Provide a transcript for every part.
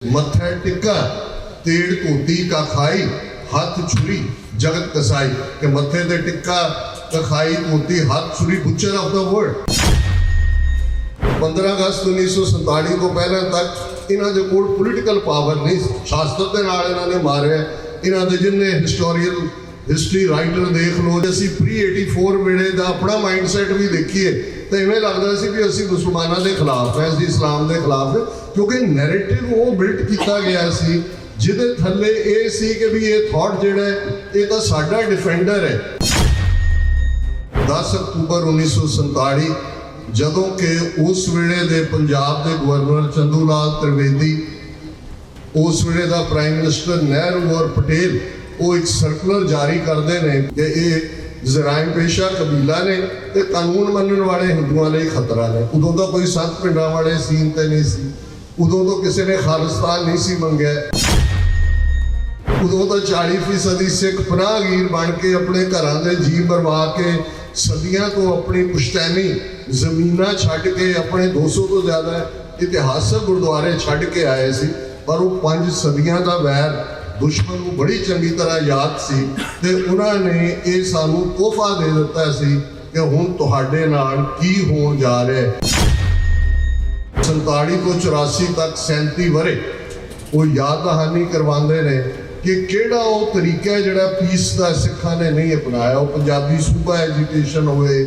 मत्था टिक्का तेड़ धोती का खाई हाथ छुरी जगत कसाई के मत्थे ते टिक्का का खाई धोती हाथ छुरी बुचर ऑफ द वर्ल्ड। 15 अगस्त 1947 तो पहले तक इन्हों के कोल पोलिटिकल पावर नहीं, शास्त्र के नाल इन्हों ने मारे। इन्हों के जिन्ने हिस्टोरियल हिस्टरी राइटर देख लो, असी प्री 84 वेले का अपना माइंडसैट भी देखिए तो इवें लगता सी भी असी मुसलमानों के खिलाफ है, असी इस्लाम के खिलाफ है, क्योंकि नैरेटिव वो बिल्ट किया गया सी जिदे थले ये सी कि भी ये थॉट जिहड़ा है ये तो साडा डिफेंडर है। 10 अक्तूबर 1947 जदों के उस वेले दे पंजाब के गवर्नर चंदू लाल त्रिवेदी, उस वेले का प्राइम मिनिस्टर नेहरू और पटेल वो एक सर्कुलर जारी करते हैं कि ये जराइम पेशा कबीला ने ते कानून मनने वाले हिंदुओं लिए खतरा ने। उदों तो कोई संत पिंडा वाले सीन ते नहीं सी, उदों तो किसी ने खालिस्तान नहीं सी मंगया, उदों तो 40% सिख पनाहगीर बन के अपने घरों के जी मरवा के सदियां तो अपनी पुश्तैनी जमीना छड्ड के अपने 200 तो ज़्यादा इतिहासक गुरुद्वारे छड्ड के आए सी। पर वो 5 सदियां का वैर दुश्मन को बड़ी चंगी तरह याद सी ते उन्होंने ये सानू तोहफा दे दिता सी कि हुण तुहाडे नाल की होण जा रहा है। 47 तो 84 तक 37 वरे वो याद दहानी करवाते ने कि किहड़ा वो तरीका है जिहड़ा पीस का सिखां ने नहीं अपनाया। वो पंजाबी सूबा एजुकेशन होए,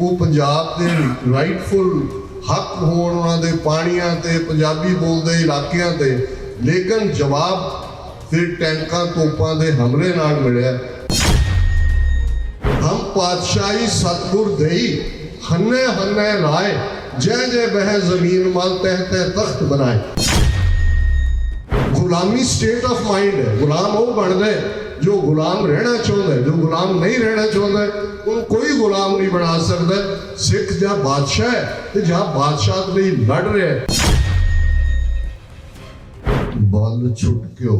वो पंजाब के राइटफुल हक होण उन्हां दे पाणियां ते पंजाबी बोलदे इलाकियां ते, लेकिन जवाब फिर टैंकां तोपां दे हमले नाल मिलिया। हम पातशाही सतगुर देई हन्ने हन्ने लाए, जय जय बह जमीन मल तह तह तख्त बनाए। गुलामी स्टेट ऑफ माइंड है। गुलाम वो बन गए जो गुलाम रहना चाहते, जो गुलाम नहीं रहना चाहते उन कोई गुलाम नहीं बना सकता। सिख जहाँ बादशाह है तो जहाँ बादशाह के लिए लड़ रहे है। बल छुटक्यो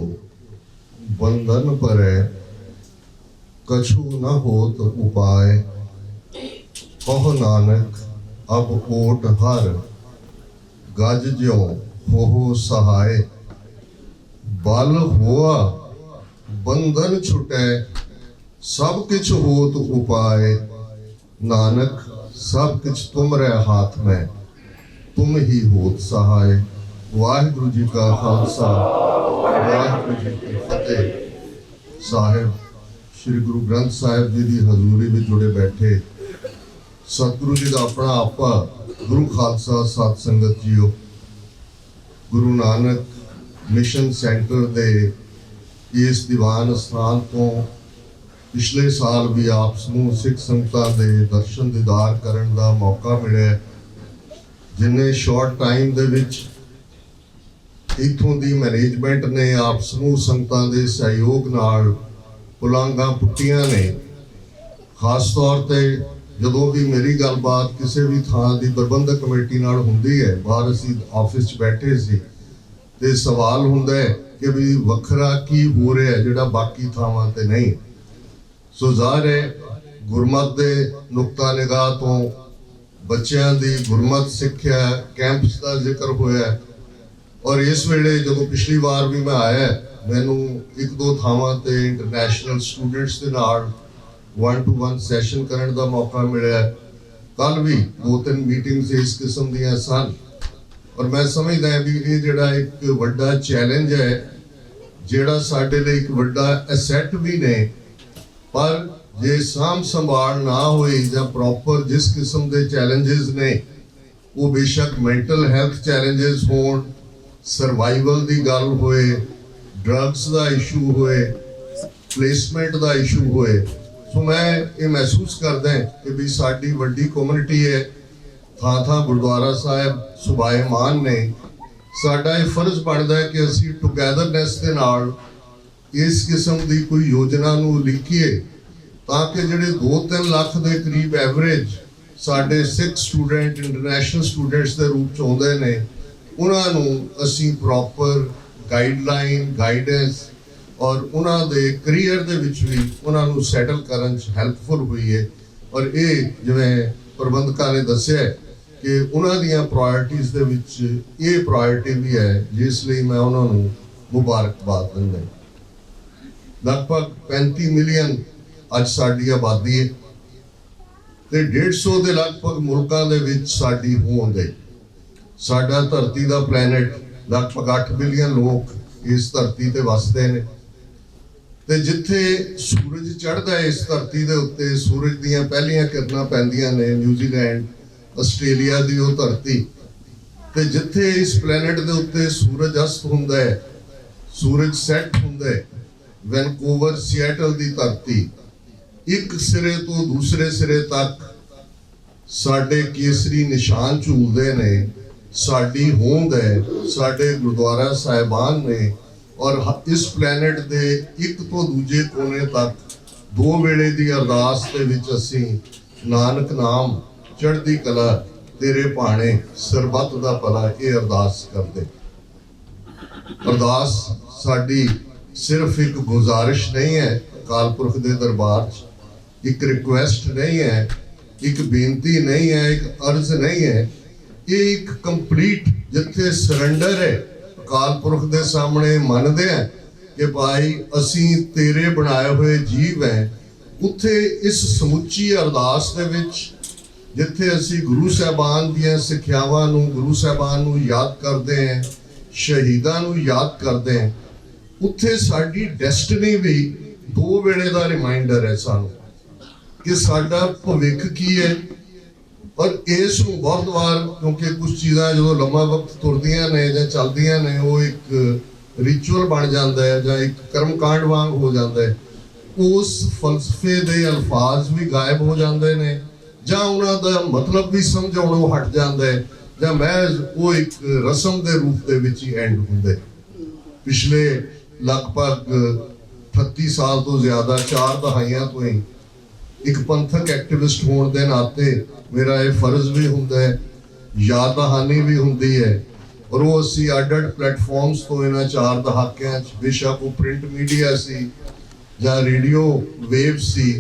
बंधन परै कछु न होत उपाय, कहो नानक अब ओट हर गज ज्यों हो सहाय। बल हुआ बंधन छुटै सब किछ होत उपाय, नानक सब किछ तुमरे हाथ में तुम ही होत सहाय। वाहिगुरु जी का खालसा वाहिगुरु जी की फतेह। साहिब श्री गुरु ग्रंथ साहिब जी की हजूरी में जुड़े बैठे सतगुरु जी का अपना आपा गुरु खालसा सत संगत जीओ, गुरु नानक मिशन सेंटर दे इस दीवान स्थान तो पिछले साल भी आप समूह सिख संगतां दे दर्शन दीदार करन दा मौका मिले, जिन्हें शॉर्ट टाइम दे विच इत्थों दी मैनेजमेंट ने आप समूह संगतां दे सहयोग नाल पुलांगा पुट्टियां ने। खास तौर पे जदों भी मेरी गलबात किसी भी थां दी प्रबंधक कमेटी नाल हुंदी है, बाहर असीं ऑफिस च बैठे सी ते सवाल हुंदा है कि भी वखरा की हो रहा है जिहड़ा बाकी थावां ते नहीं। सो ज़ाहिर है गुरमत दे नुक्ता निगाह तो बच्चों की गुरमत सिक्ख्या कैंप्स का जिक्र होया, और इस वेले जो पिछली बार भी मैं आया मैनू 1-2 थावां ते इंटरनेशनल स्टूडेंट्स के नाल 1-to-1 सैशन करने का मौका मिला। कल भी 2-3 मीटिंग्स इस किस्म दियां सन, और मैं समझदा भी ये जिहड़ा एक वड्डा चैलेंज है, जिहड़ा साडे लई एक वड्डा एसैट भी ने, पर जे साम संभाल ना होई जां प्रॉपर जिस किस्म के चैलेंजेस ने, वो बेशक मैंटल हेल्थ चैलेंजेस होण, सर्वाइवल की गल होए, ड्रग्स का इशू होए, प्लेसमेंट का इशू होए, सो मैं ये महसूस करदा कि भी साडी वड्डी कम्युनिटी है, थां थां गुरुद्वारा साहिब सुभाएमान ने। साडा ये फर्ज बनता है कि असी टुगैदरनैस के नाल इस किस्म की कोई योजना नूं लिखीए, ताकि जिहड़े 2-3 लाख के करीब एवरेज साडे सिख स्टूडेंट इंटरनेशनल स्टूडेंट्स के रूप च आउंदे ने, उन्होंने असी प्रॉपर गाइडलाइन गाइडेंस और उन्होंने करियर दे विच भी उन्होंने सैटल करन च हैल्पफुल हुई है। और ये जिवें प्रबंधकां ने दस्सिया कि उन्हां दियां प्रायोरिटीज़ दे विच ये प्रायोरिटी भी है, जिस लिए मैं उन्होंने मुबारकबाद दिंदा। लगभग 35 मिलियन अज साडी आबादी है ते 150 के लगभग मुल्कां दे विच साडी होंद है। साडा धरती का प्लैनेट लगभग 8 बिलियन लोग इस धरती ते वसदे ने ते जिथे सूरज चढ़दा है इस धरती दे उत्ते सूरज दीयां पहलियां किरणां पैंदियां ने न्यूजीलैंड आस्ट्रेलिया दी वो धरती ते जिथे इस प्लैनेट दे उत्ते सूरज अस्त हुंदा है, सूरज सैट हुंदा है, वैनकूवर सिएटल दी धरती एक सिरे तो दूसरे सिरे तक साडे केसरी निशान झूलदे ने, साडी होंद है, साडे गुरुद्वारा साहिबान ने और इस प्लैनेट दे एक तो दूजे कोने तक दो वेले दी अरदास दे विच असीं नानक नाम चढ़दी कला तेरे भाणे सरबत दा भला ये अरदास करदे। अरदास साडी सिर्फ एक गुजारिश नहीं है अकाल पुरख दे दरबार च, एक रिक्वेस्ट नहीं है, एक बेनती नहीं है, एक अर्ज नहीं है, ये एक कंप्लीट जिथे सरेंडर है अकाल पुरख दे सामने मनदे हैं कि भाई असी तेरे बनाए हुए जीव हैं। उत्थे इस समुची अरदास दे विच जिथे असी गुरु साहबान दियां सिक्ख्यावां नूं, गुरु साहबान नूं याद करते हैं, शहीदां नूं याद करते हैं, उत्थे साडी डेस्टिनी भी दो वेले दा रिमाइंडर है सानू कि साडा भविख की है। और इस बहुत बार क्योंकि कुछ चीज़ां जो लंबा वक्त तुरदियां ने जां चलदियां ने वो एक रिचुअल बन जाता है जां एक कर्मकांड वांग हो जाता है, उस फलसफे दे अल्फाज भी गायब हो जाते हैं जां उन्हां दा मतलब भी समझाउणों हट जाता है जां महज वो एक रस्म के रूप दे विच ही एंड हुंदे। पिछले लगभग 38 साल तो ज्यादा 4 दहाइयां तो ही एक पंथक एक्टिविस्ट होने के नाते मेरा ये फर्ज भी हुंदा है, याद दहानी भी हुंदी है और वो असी अड प्लेटफॉर्म्स तो इन्हां 4 दहाकियां बेशक वो प्रिंट मीडिया सी जां रेडियो वेव सी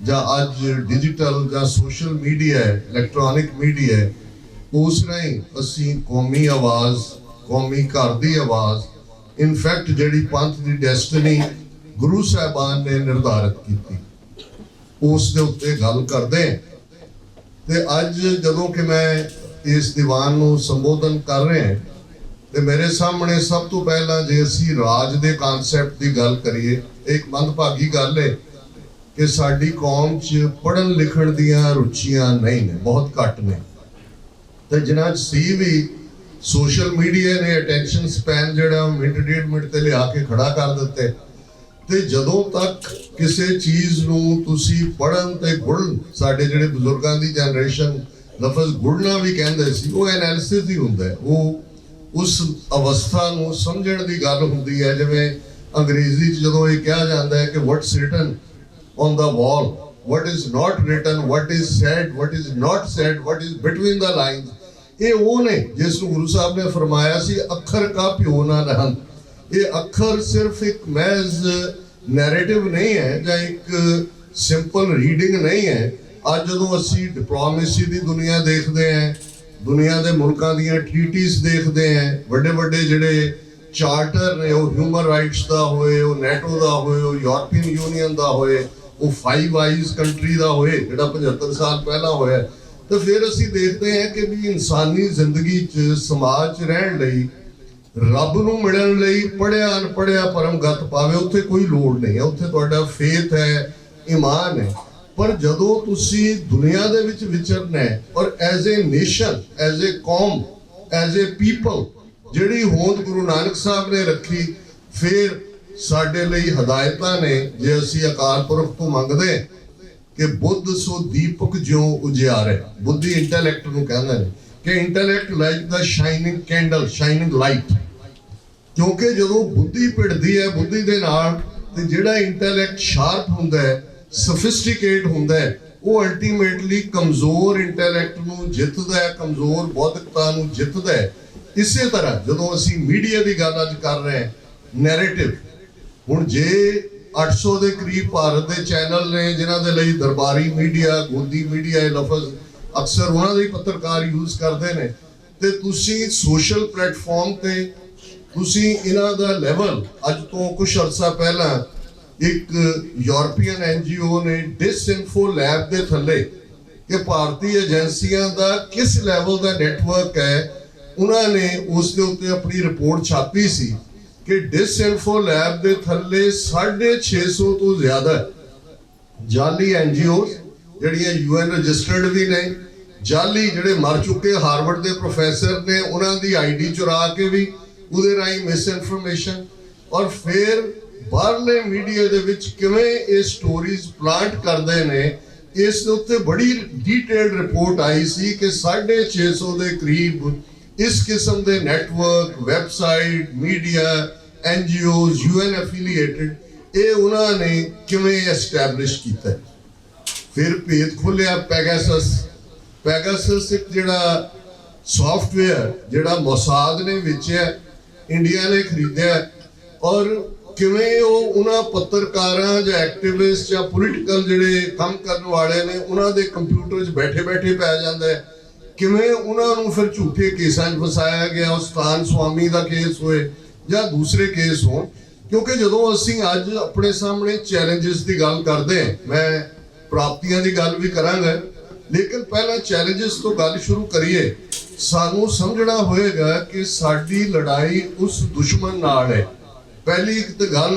जां अज डिजिटल जां सोशल मीडिया है, इलैक्ट्रॉनिक मीडिया है, उस राही असी कौमी आवाज़, कौमी घर दी आवाज़ इनफैक्ट जिहड़ी पंथ दी डेस्टिनी गुरु साहबान ने निर्धारित की उस दे उत्ते गल करदे ते अज जदों कि मैं इस दीवान नूं संबोधन कर रहे हैं ते मेरे सामने सब तो पहला जे असी राज दे कॉन्सैप्ट की गल करिए, एक मंदभागी गल है कि साडी कौम च पढ़न लिखण दियां रुचियां नहीं ने, बहुत घट ने ते जिन्हां च सी भी सोशल मीडिया ने अटेंशन स्पैन जिहड़ा मिनट 1.5 मिनट ते लिया के खड़ा कर दिते ते जदों तक किसी चीज़ नूं तुसी पढ़न ते गुड़न, साडे जिहड़े बुजुर्गां दी जनरेशन लफज गुड़ना भी कहंदे सी, वो एनालिसिस ही हुंदा है, वो उस अवस्था नूं समझण दी गल हुंदी है। जिवें अंग्रेजी च जदों ये कहा जाता है कि what's written on the wall, what is not written, what is said, what is not said, what is between the lines, ये वो ने जिस गुरु साहब ने फरमाया सी अखर का प्यो ना रहन। ये अखर सिर्फ एक महज नैरेटिव नहीं है या एक सिंपल रीडिंग नहीं है। आज जो असी डिप्लोमेसी की दुनिया देखते हैं, दुनिया के मुल्कों दी ट्रीटीज देखते हैं, बड़े बड़े जिहड़े चार्टर ने वो ह्यूमन राइट्स का होए, वो नैटो का होए, वो यूरोपीयन यूनियन का होए, वो 5 आइज कंट्री का होए जिहड़ा 75 साल पहला होया, तो फिर असी देखते हैं कि भी इंसानी जिंदगी च समाज च रहण लई रब नूं मिलण लई पढ़िया अनपढ़िया परम गत पावे उत्थे कोई लोड़ नहीं है, उत्थे तुहाडा फेथ है, ईमान है। पर जदों तुसी दुनिया दे विच विचरना है और as a nation, as a कौम, एज ए पीपल जिहड़ी होंद गुरु नानक साहब ने रखी, फिर साडे लई हदायतां ने जे असी अकाल पुरख तो मंगदे कि बुद्ध सो दीपक ज्यों उजियारे, बुद्धि इंटैलेक्ट नूं कहंदे ने कि intellect like the shining candle, shining light, क्योंकि जदों बुद्धि भिड़दी है बुद्धि दे नाल ते जिहड़ा इंटैलेक्ट शार्प हुंदा है, सोफिस्टिकेट हुंदा है, वो अल्टीमेटली कमजोर इंटैलेक्ट नूं जितदा है, कमजोर बौद्धिकता नूं जितदा है। इसे तरह जदों असी मीडिया की गल अज कर रहे हैं, नैरेटिव, हुण जे 800 के करीब भारत के चैनल ने जिन्हां दे लई दरबारी मीडिया, गोदी मीडिया ये लफज अक्सर उन्होंने ही पत्रकार यूज करते हैं। ते तुसी सोशल प्लेटफॉर्म ते तुसी इन्हां दा लेवल अज तो कुछ अरसा पहला एक यूरोपियन NGO ने डिसइंफो लैब दे थले कि भारतीय एजेंसियां दा किस लेवल दा नेटवर्क है, उन्होंने उस दे उत्ते अपनी रिपोर्ट छापी सी कि डिसइंफो लैब दे थले 650 तो ज्यादा जाली NGOs जड़ियां UN रजिस्टर्ड भी ने, जाली जड़े मर चुके हार्वर्ड के प्रोफैसर ने उन्हों की ID चुरा के भी उहदे राही मिस इनफॉर्मेशन, और फिर बाहरले मीडिया दे विच किवें ये स्टोरीज प्लांट करते हैं। इस दे उत्ते बड़ी डिटेल्ड रिपोर्ट आई सी कि 650 के करीब इस किस्म के network, website, media, NGOs, UN affiliated ये उन्होंने किवें एस्टैबलिश किया। फिर भेद खुलिया पैगासस। पैगासस एक जिहड़ा सॉफ्टवेयर जिहड़ा मोसाद ने बेचिया, इंडिया ने खरीदिया, और किवें वो उन्हां पत्रकारां जां एक्टिविस्ट जां पोलिटिकल जिहड़े काम करने वाले ने उन्हां दे कंप्यूटर 'च बैठे बैठे पै जांदा है, किवें उन्हां नूं फिर झूठे केसां 'च फसाया गया, उस स्थान स्वामी का केस होए जां दूसरे केस होण। क्योंकि जदों असीं अज अपने सामने चैलेंजिस की गल करते हैं, मैं प्राप्तियां की गल भी करांगा, लेकिन पहला चैलेंजिस तो गल शुरू करिए। सानू समझना होएगा कि साडी लड़ाई उस दुश्मन नाल है। पहली एक तो गल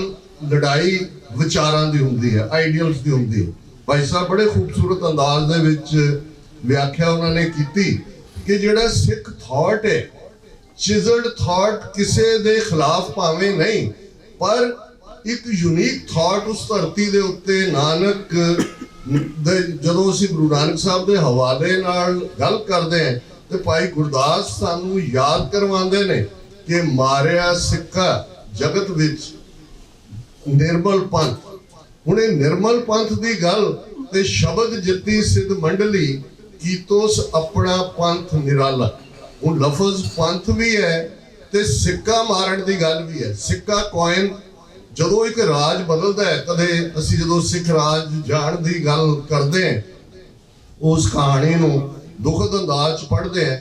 लड़ाई विचारां दी हुंदी है, आइडियल्स दी हुंदी है। भाई साहब बड़े खूबसूरत अंदाज दे विच व्याख्या उन्होंने की कि जिहड़ा सिख थॉट है, चिजल्ड थॉट किसी दे खिलाफ भावें नहीं, पर एक यूनीक थॉट उस धरती दे उत्ते नानक जदों असीं गुरु नानक साहब के हवाले नाल गल करते हैं तो भाई गुरदास सानू याद करवाते ने कि मारिया सिक्का जगत विच निर्मल पंथ। हुणे निर्मल पंथ की गल ते शब्द जिती सिद्ध मंडली कीतोस अपना पंथ निराला। हुण लफज पंथ भी है ते सिक्का मारन की गल भी है। सिक्का कॉइन जदों एक राज बदलता है, कदे असीं जदों सिख राज जाण की गल करते हैं, उस कहानी नूं दुखद अंदाज पढ़ते हैं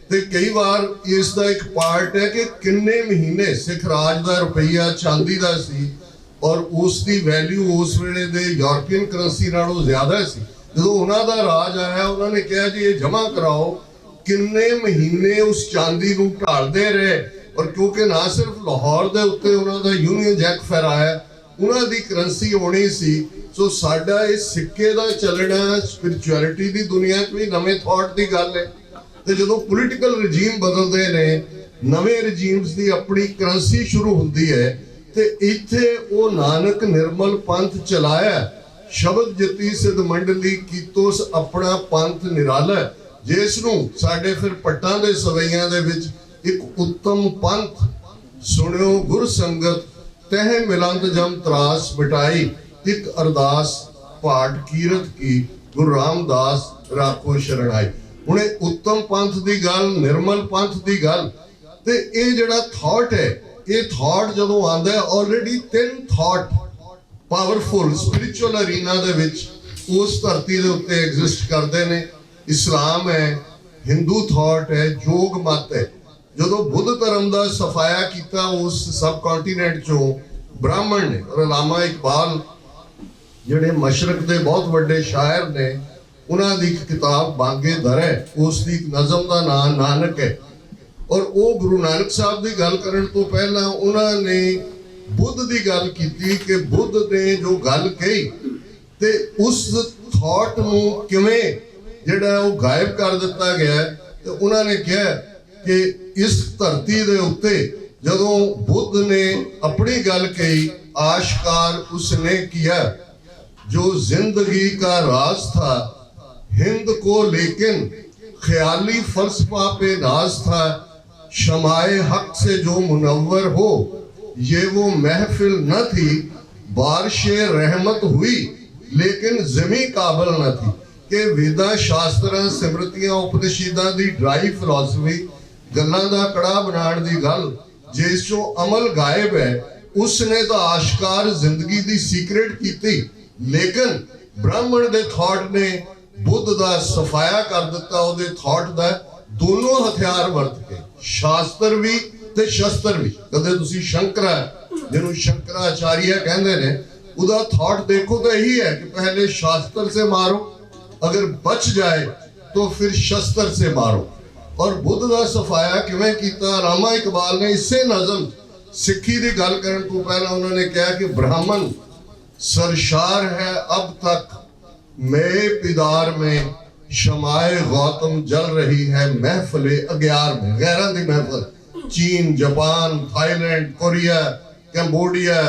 तो कई बार इसका एक पार्ट है कि किन्ने महीने सिख राज का रुपया चांदी का सी और उसकी वैल्यू उस वेले दे यूरोपियन करंसी नालों ज्यादा सी। जो उन्होंने राज आया उन्होंने कहा जी ये जमा कराओ, किन्ने महीने उस चांदी नूं ढालते रहे, और क्योंकि ना सिर्फ लाहौर के उत्ते उन्होंने यूनियन जैक फहराया, उन्होंने करंसी होनी सी। सो साडा इस सिक्के का चलना स्पिरिचुअलिटी की दुनिया भी नवे थॉट की गल है। तो जो पोलिटिकल रजीम बदलते हैं, नवे रजीम्स की अपनी करंसी शुरू होती है, तो इत्थे वो नानक निर्मल पंथ चलाया। शब्द जती सिद्ध मंडली कीतोस अपना पंथ निराला, जिसनूं साडे फिर पट्टां दे सवैयां दे विच एक उत्तम पंथ सुनियो गुर संगत तह मिलंद जम त्रास मिटाई, एक अरदास पाठ कीरत की गुरु रामदास राखो शरणाई। हुणे उत्तम पंथ की गल, निर्मल पंथ की गल, ते ये जिहड़ा थॉट है, ये थॉट जदों आंदा है already 3 thought powerful spiritual arena दे विच उस धरती दे उत्ते एग्जिस्ट करते हैं। इस्लाम है, हिंदू थॉट है, योग मत है। जदों बुद्ध धर्म का सफाया किया उस सब कॉन्टीनेंट चों ब्राह्मण ने, और अलामा इकबाल जिहड़े मशरक के बहुत बड़े शायर ने, उन्हां दी किताब बांगे दर है, उसकी नज़म का नाम नानक है। और वो गुरु नानक साहब की गल करन तो पहला उन्होंने बुद्ध की गल की कि बुद्ध ने जो गल कही ते उस थॉट नूं किवें जिहड़ा वो गायब कर दिता गया। तो उन्होंने कहा कि इस धरती दे उत्ते जदों बुद्ध ने अपनी गल कही, आशकार उसने किया जो जिंदगी का राज था हिंद को, लेकिन ख्याली फलसफा पे नाज था। शमाए हक से जो मुनव्वर हो, ये वो महफिल न थी, बारिशे रहमत हुई लेकिन जमी काबल न थी। कि वेदा शास्त्रां सिमरतियां उपनिषदां दी ड्राई फिलॉसफी गल्लां दा कड़ा बनाने की गल जिस चों अमल गायब है, उसने तो आशकार जिंदगी की सीक्रेट की, लेकिन ब्राह्मण दे थॉट ने बुद्ध का सफाया कर दिता ਉਹਦੇ थॉट ਦਾ दोनों हथियार वरत के शास्त्र भी ते शस्त्र भी। कदे तुसी शंकरा जिन्हों शंकराचार्य कहते हैं ਉਹਦਾ थॉट देखो तो यही है कि पहले शास्त्र से मारो, अगर बच जाए तो फिर शस्त्र से मारो। और बुद्ध का सफाया किवें कीता, रामा इकबाल ने इसे नज़म सिक्खी की गल करन तो पहला उन्होंने कहा कि ब्राह्मण सरशार है अब तक मैं पिदार में, शमाए गौतम जल रही है महफिले अग्यार में। गैरां दी महफिल चीन, जापान, थाईलैंड, कोरिया, कैंबोडिया,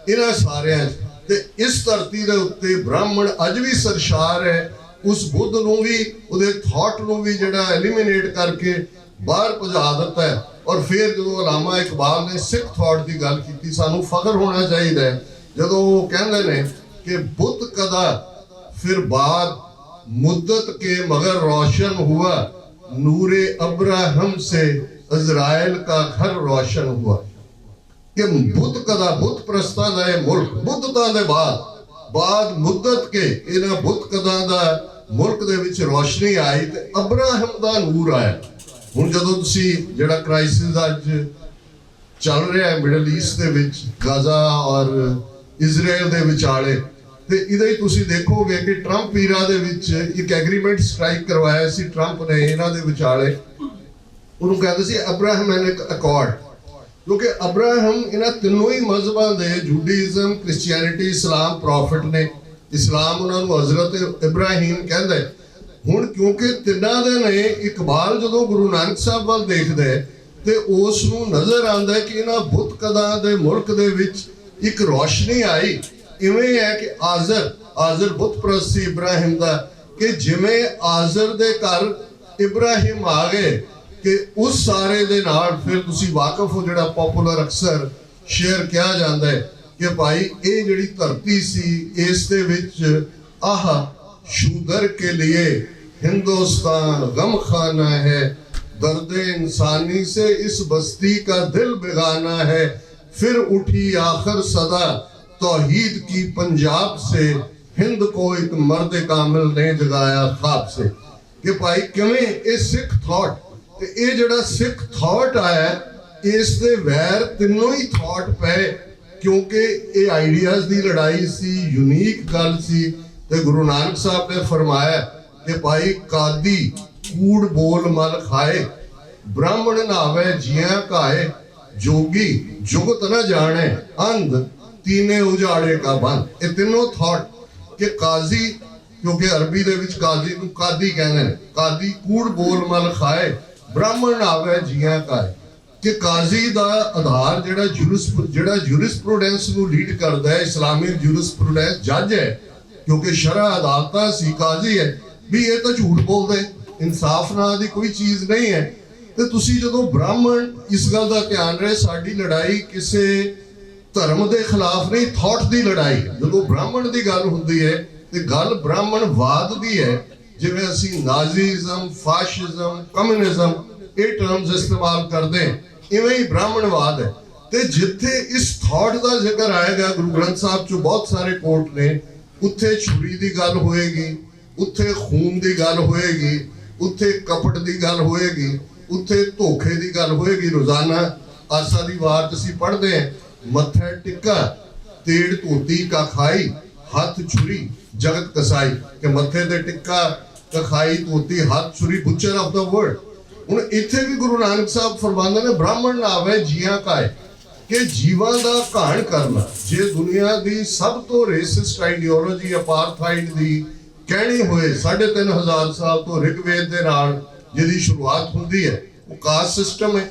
इन्हां सारे ते इस धरती दे उत्ते ब्राह्मण अज भी सरशार है। उस बुद्ध नूं भी उहदे थॉट नूं भी जिहड़ा एलिमिनेट करके बाहर भजा दिता है। और फिर जो अलामा इकबाल ने सिख थॉट की गल की, सानू फख्र होना चाहिए जो वो कहते हैं कि बुद्ध कदा फिर बाद मुद्दत के मगर रोशन हुआ, नूरे अब्राहम से इजराइल का घर रोशन हुआ। कि बुद्ध कदा बुद्ध प्रस्तां दा मुल्क बुद्धता दे बाद मुद्दत के इन्हां बुद्ध कदा दा मुल्क दे विच रोशनी आई ते अब्राहम दा नूर आया। हुण जदों तुसी जिहड़ा क्राइसिस अज चल रहा है मिडल ईस्ट दे विच, गाजा और इजराइल दे विचाले, ते इहदे ही तुसी देखोगे कि ट्रंप ईरा दे विच एक एग्रीमेंट स्ट्राइक करवाया सी ट्रंप ने इन्हां दे विचाले। उन्होंने कहते सी अब्राहमैनिक अकॉर्ड, क्योंकि अब्राहम इन्हां तीनों ही मजहबां दे जूडाइज्म, क्रिश्चियनिटी, इस्लाम प्रॉफिट ने। इस्लाम उन्होंने हजरत इब्राहिम कहते। हुण क्योंकि तिन्हां दे ने इकबाल जदों गुरु नानक साहब वाल देखदे ते उस नूं नज़र आंदा कि इन्हां बुत कदां दे मुल्क दे विच एक रोशनी आई। इवें है कि आज़र बुत परस्त इब्राहिम दा, कि जिवें आज़र दे घर इब्राहिम आ गए कि उस सारे दे नाल फिर तुसी वाकफ हो, जिहड़ा पॉपुलर अक्सर शेयर किया जाता है कि भाई ये जिहड़ी धरती सी इस दे विच आह शूदर के लिए हिंदुस्तान गम खाना है, दर्द इंसानी से इस बस्ती का दिल बेगाना है, फिर उठी आखिर सदा तौहीद की पंजाब से, हिंद को एक मर्द कामिल ने जगाया ख्वाब से। कि भाई किवें ये सिख थॉट ते ये जिहड़ा सिख थॉट आया इस दे वैर तीनों ही थॉट पे, क्योंकि ये आइडियाज की लड़ाई सी, यूनीक गल सी। ते गुरु नानक साहब ने फरमाया कि भाई कादी कूड़ बोल मल खाए, ब्राह्मण नावे जिया काए, जोगी जुगत न जाने, अंध तीने उजाड़े का बंद। ये तीनों थॉट कि काजी, क्योंकि अरबी दे विच काजी नूं कादी कहंदे ने, कादी कूड़ बोल मल खाए, ब्राह्मण नावे जिया काए। कि काजी दा आधार जिहड़ा जूरिस्प्रूडेंस नूं लीड करदा है, इस्लामिक जूरिस्प्रूडेंस जज है, क्योंकि शरअ अदालतां सी, काजी है भी ये तो झूठ बोलदे, इंसाफ नाम दी कोई चीज़ नहीं है। तो तुसी जदों ब्राह्मण इस गल का ध्यान रहे, साडी लड़ाई किसी धर्म के खिलाफ नहीं, थॉट की लड़ाई। जदों ब्राह्मण की गल हुंदी है तो गल ब्राह्मणवाद की है। जिवें असीं नाजीज़म, फाशिज़म, कम्युनिज़म ये टर्म्स इस्तेमाल करते हैं, इवें ही ब्राह्मणवाद है। तो जिथे इस थॉट का जिक्र आएगा गुरु ग्रंथ साहब चो बहुत सारे कोट ने, उत्थे छुरी की गल होएगी, उत्थे खून की गल होएगी, उत्थे कपट की गल होएगी, उत्थे धोखे की गल होएगी। रोजाना आसा दी वार असीं पढ़ते हैं, मत्थे टिक्का तेड़ धोती का खाई, हाथ छुरी जगत कसाई। कि मत्थे ते टिक्का कखाई धोती हाथ छुरी, बुचर ऑफ द वर्ल्ड। हुण इत्थे भी गुरु नानक साहब फरमांदे ने ब्राह्मण नावे जिया काए, कि जीवां दा घाण करना। जे दुनिया दी सब तो रेसिस्ट आइडियोलॉजी अपार्थाइड दी कहनी होए 3500 साल तो ऋग्वेद दे नाल जिहदी शुरुआत हुंदी है, वो कास्ट सिस्टम है।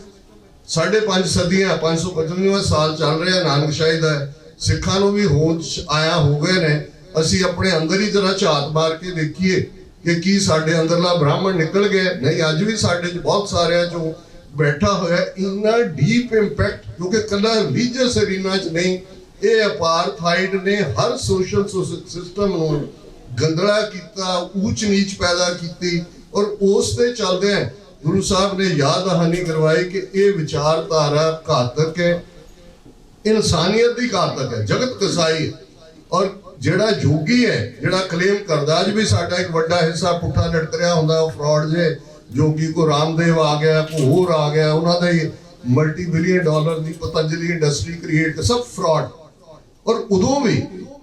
5.5 सदियां 555वां साल चल रहा नानकशाही का। सिखां नूं भी होश आया हो गए ने। असीं अपने अंदर ही जरा झात मार के देखिए कि की साडे अंदरला ब्राह्मण निकल गया नहीं। अज भी साडे बहुत सारे जो बैठा होया इन्ना डीप इंपैक्ट, क्योंकि कला रिलीजियस एरीना च नहीं, ये अपार्थाइड ने हर सोशल सिस्टम नूं गंदला किया, ऊच नीच पैदा की। और उस दे चलदे गुरु साहब ने याद दहानी करवाई कि ये विचारधारा घातक है, इंसानियत की घातक है, जगत कसाई है। और ਜਿਹੜਾ ਜੋਗੀ है ਜਿਹੜਾ क्लेम करदा अज भी साडा एक वड्डा हिस्सा पुट्ठा लटक रहा हुंदा ਉਹ फ्रॉड जे जोगी को रामदेव आ गया को होर आ गया उन्होंने मल्टी बिलियन डॉलर की पतंजलि इंडस्ट्री क्रिएट सब फ्रॉड। और उदों भी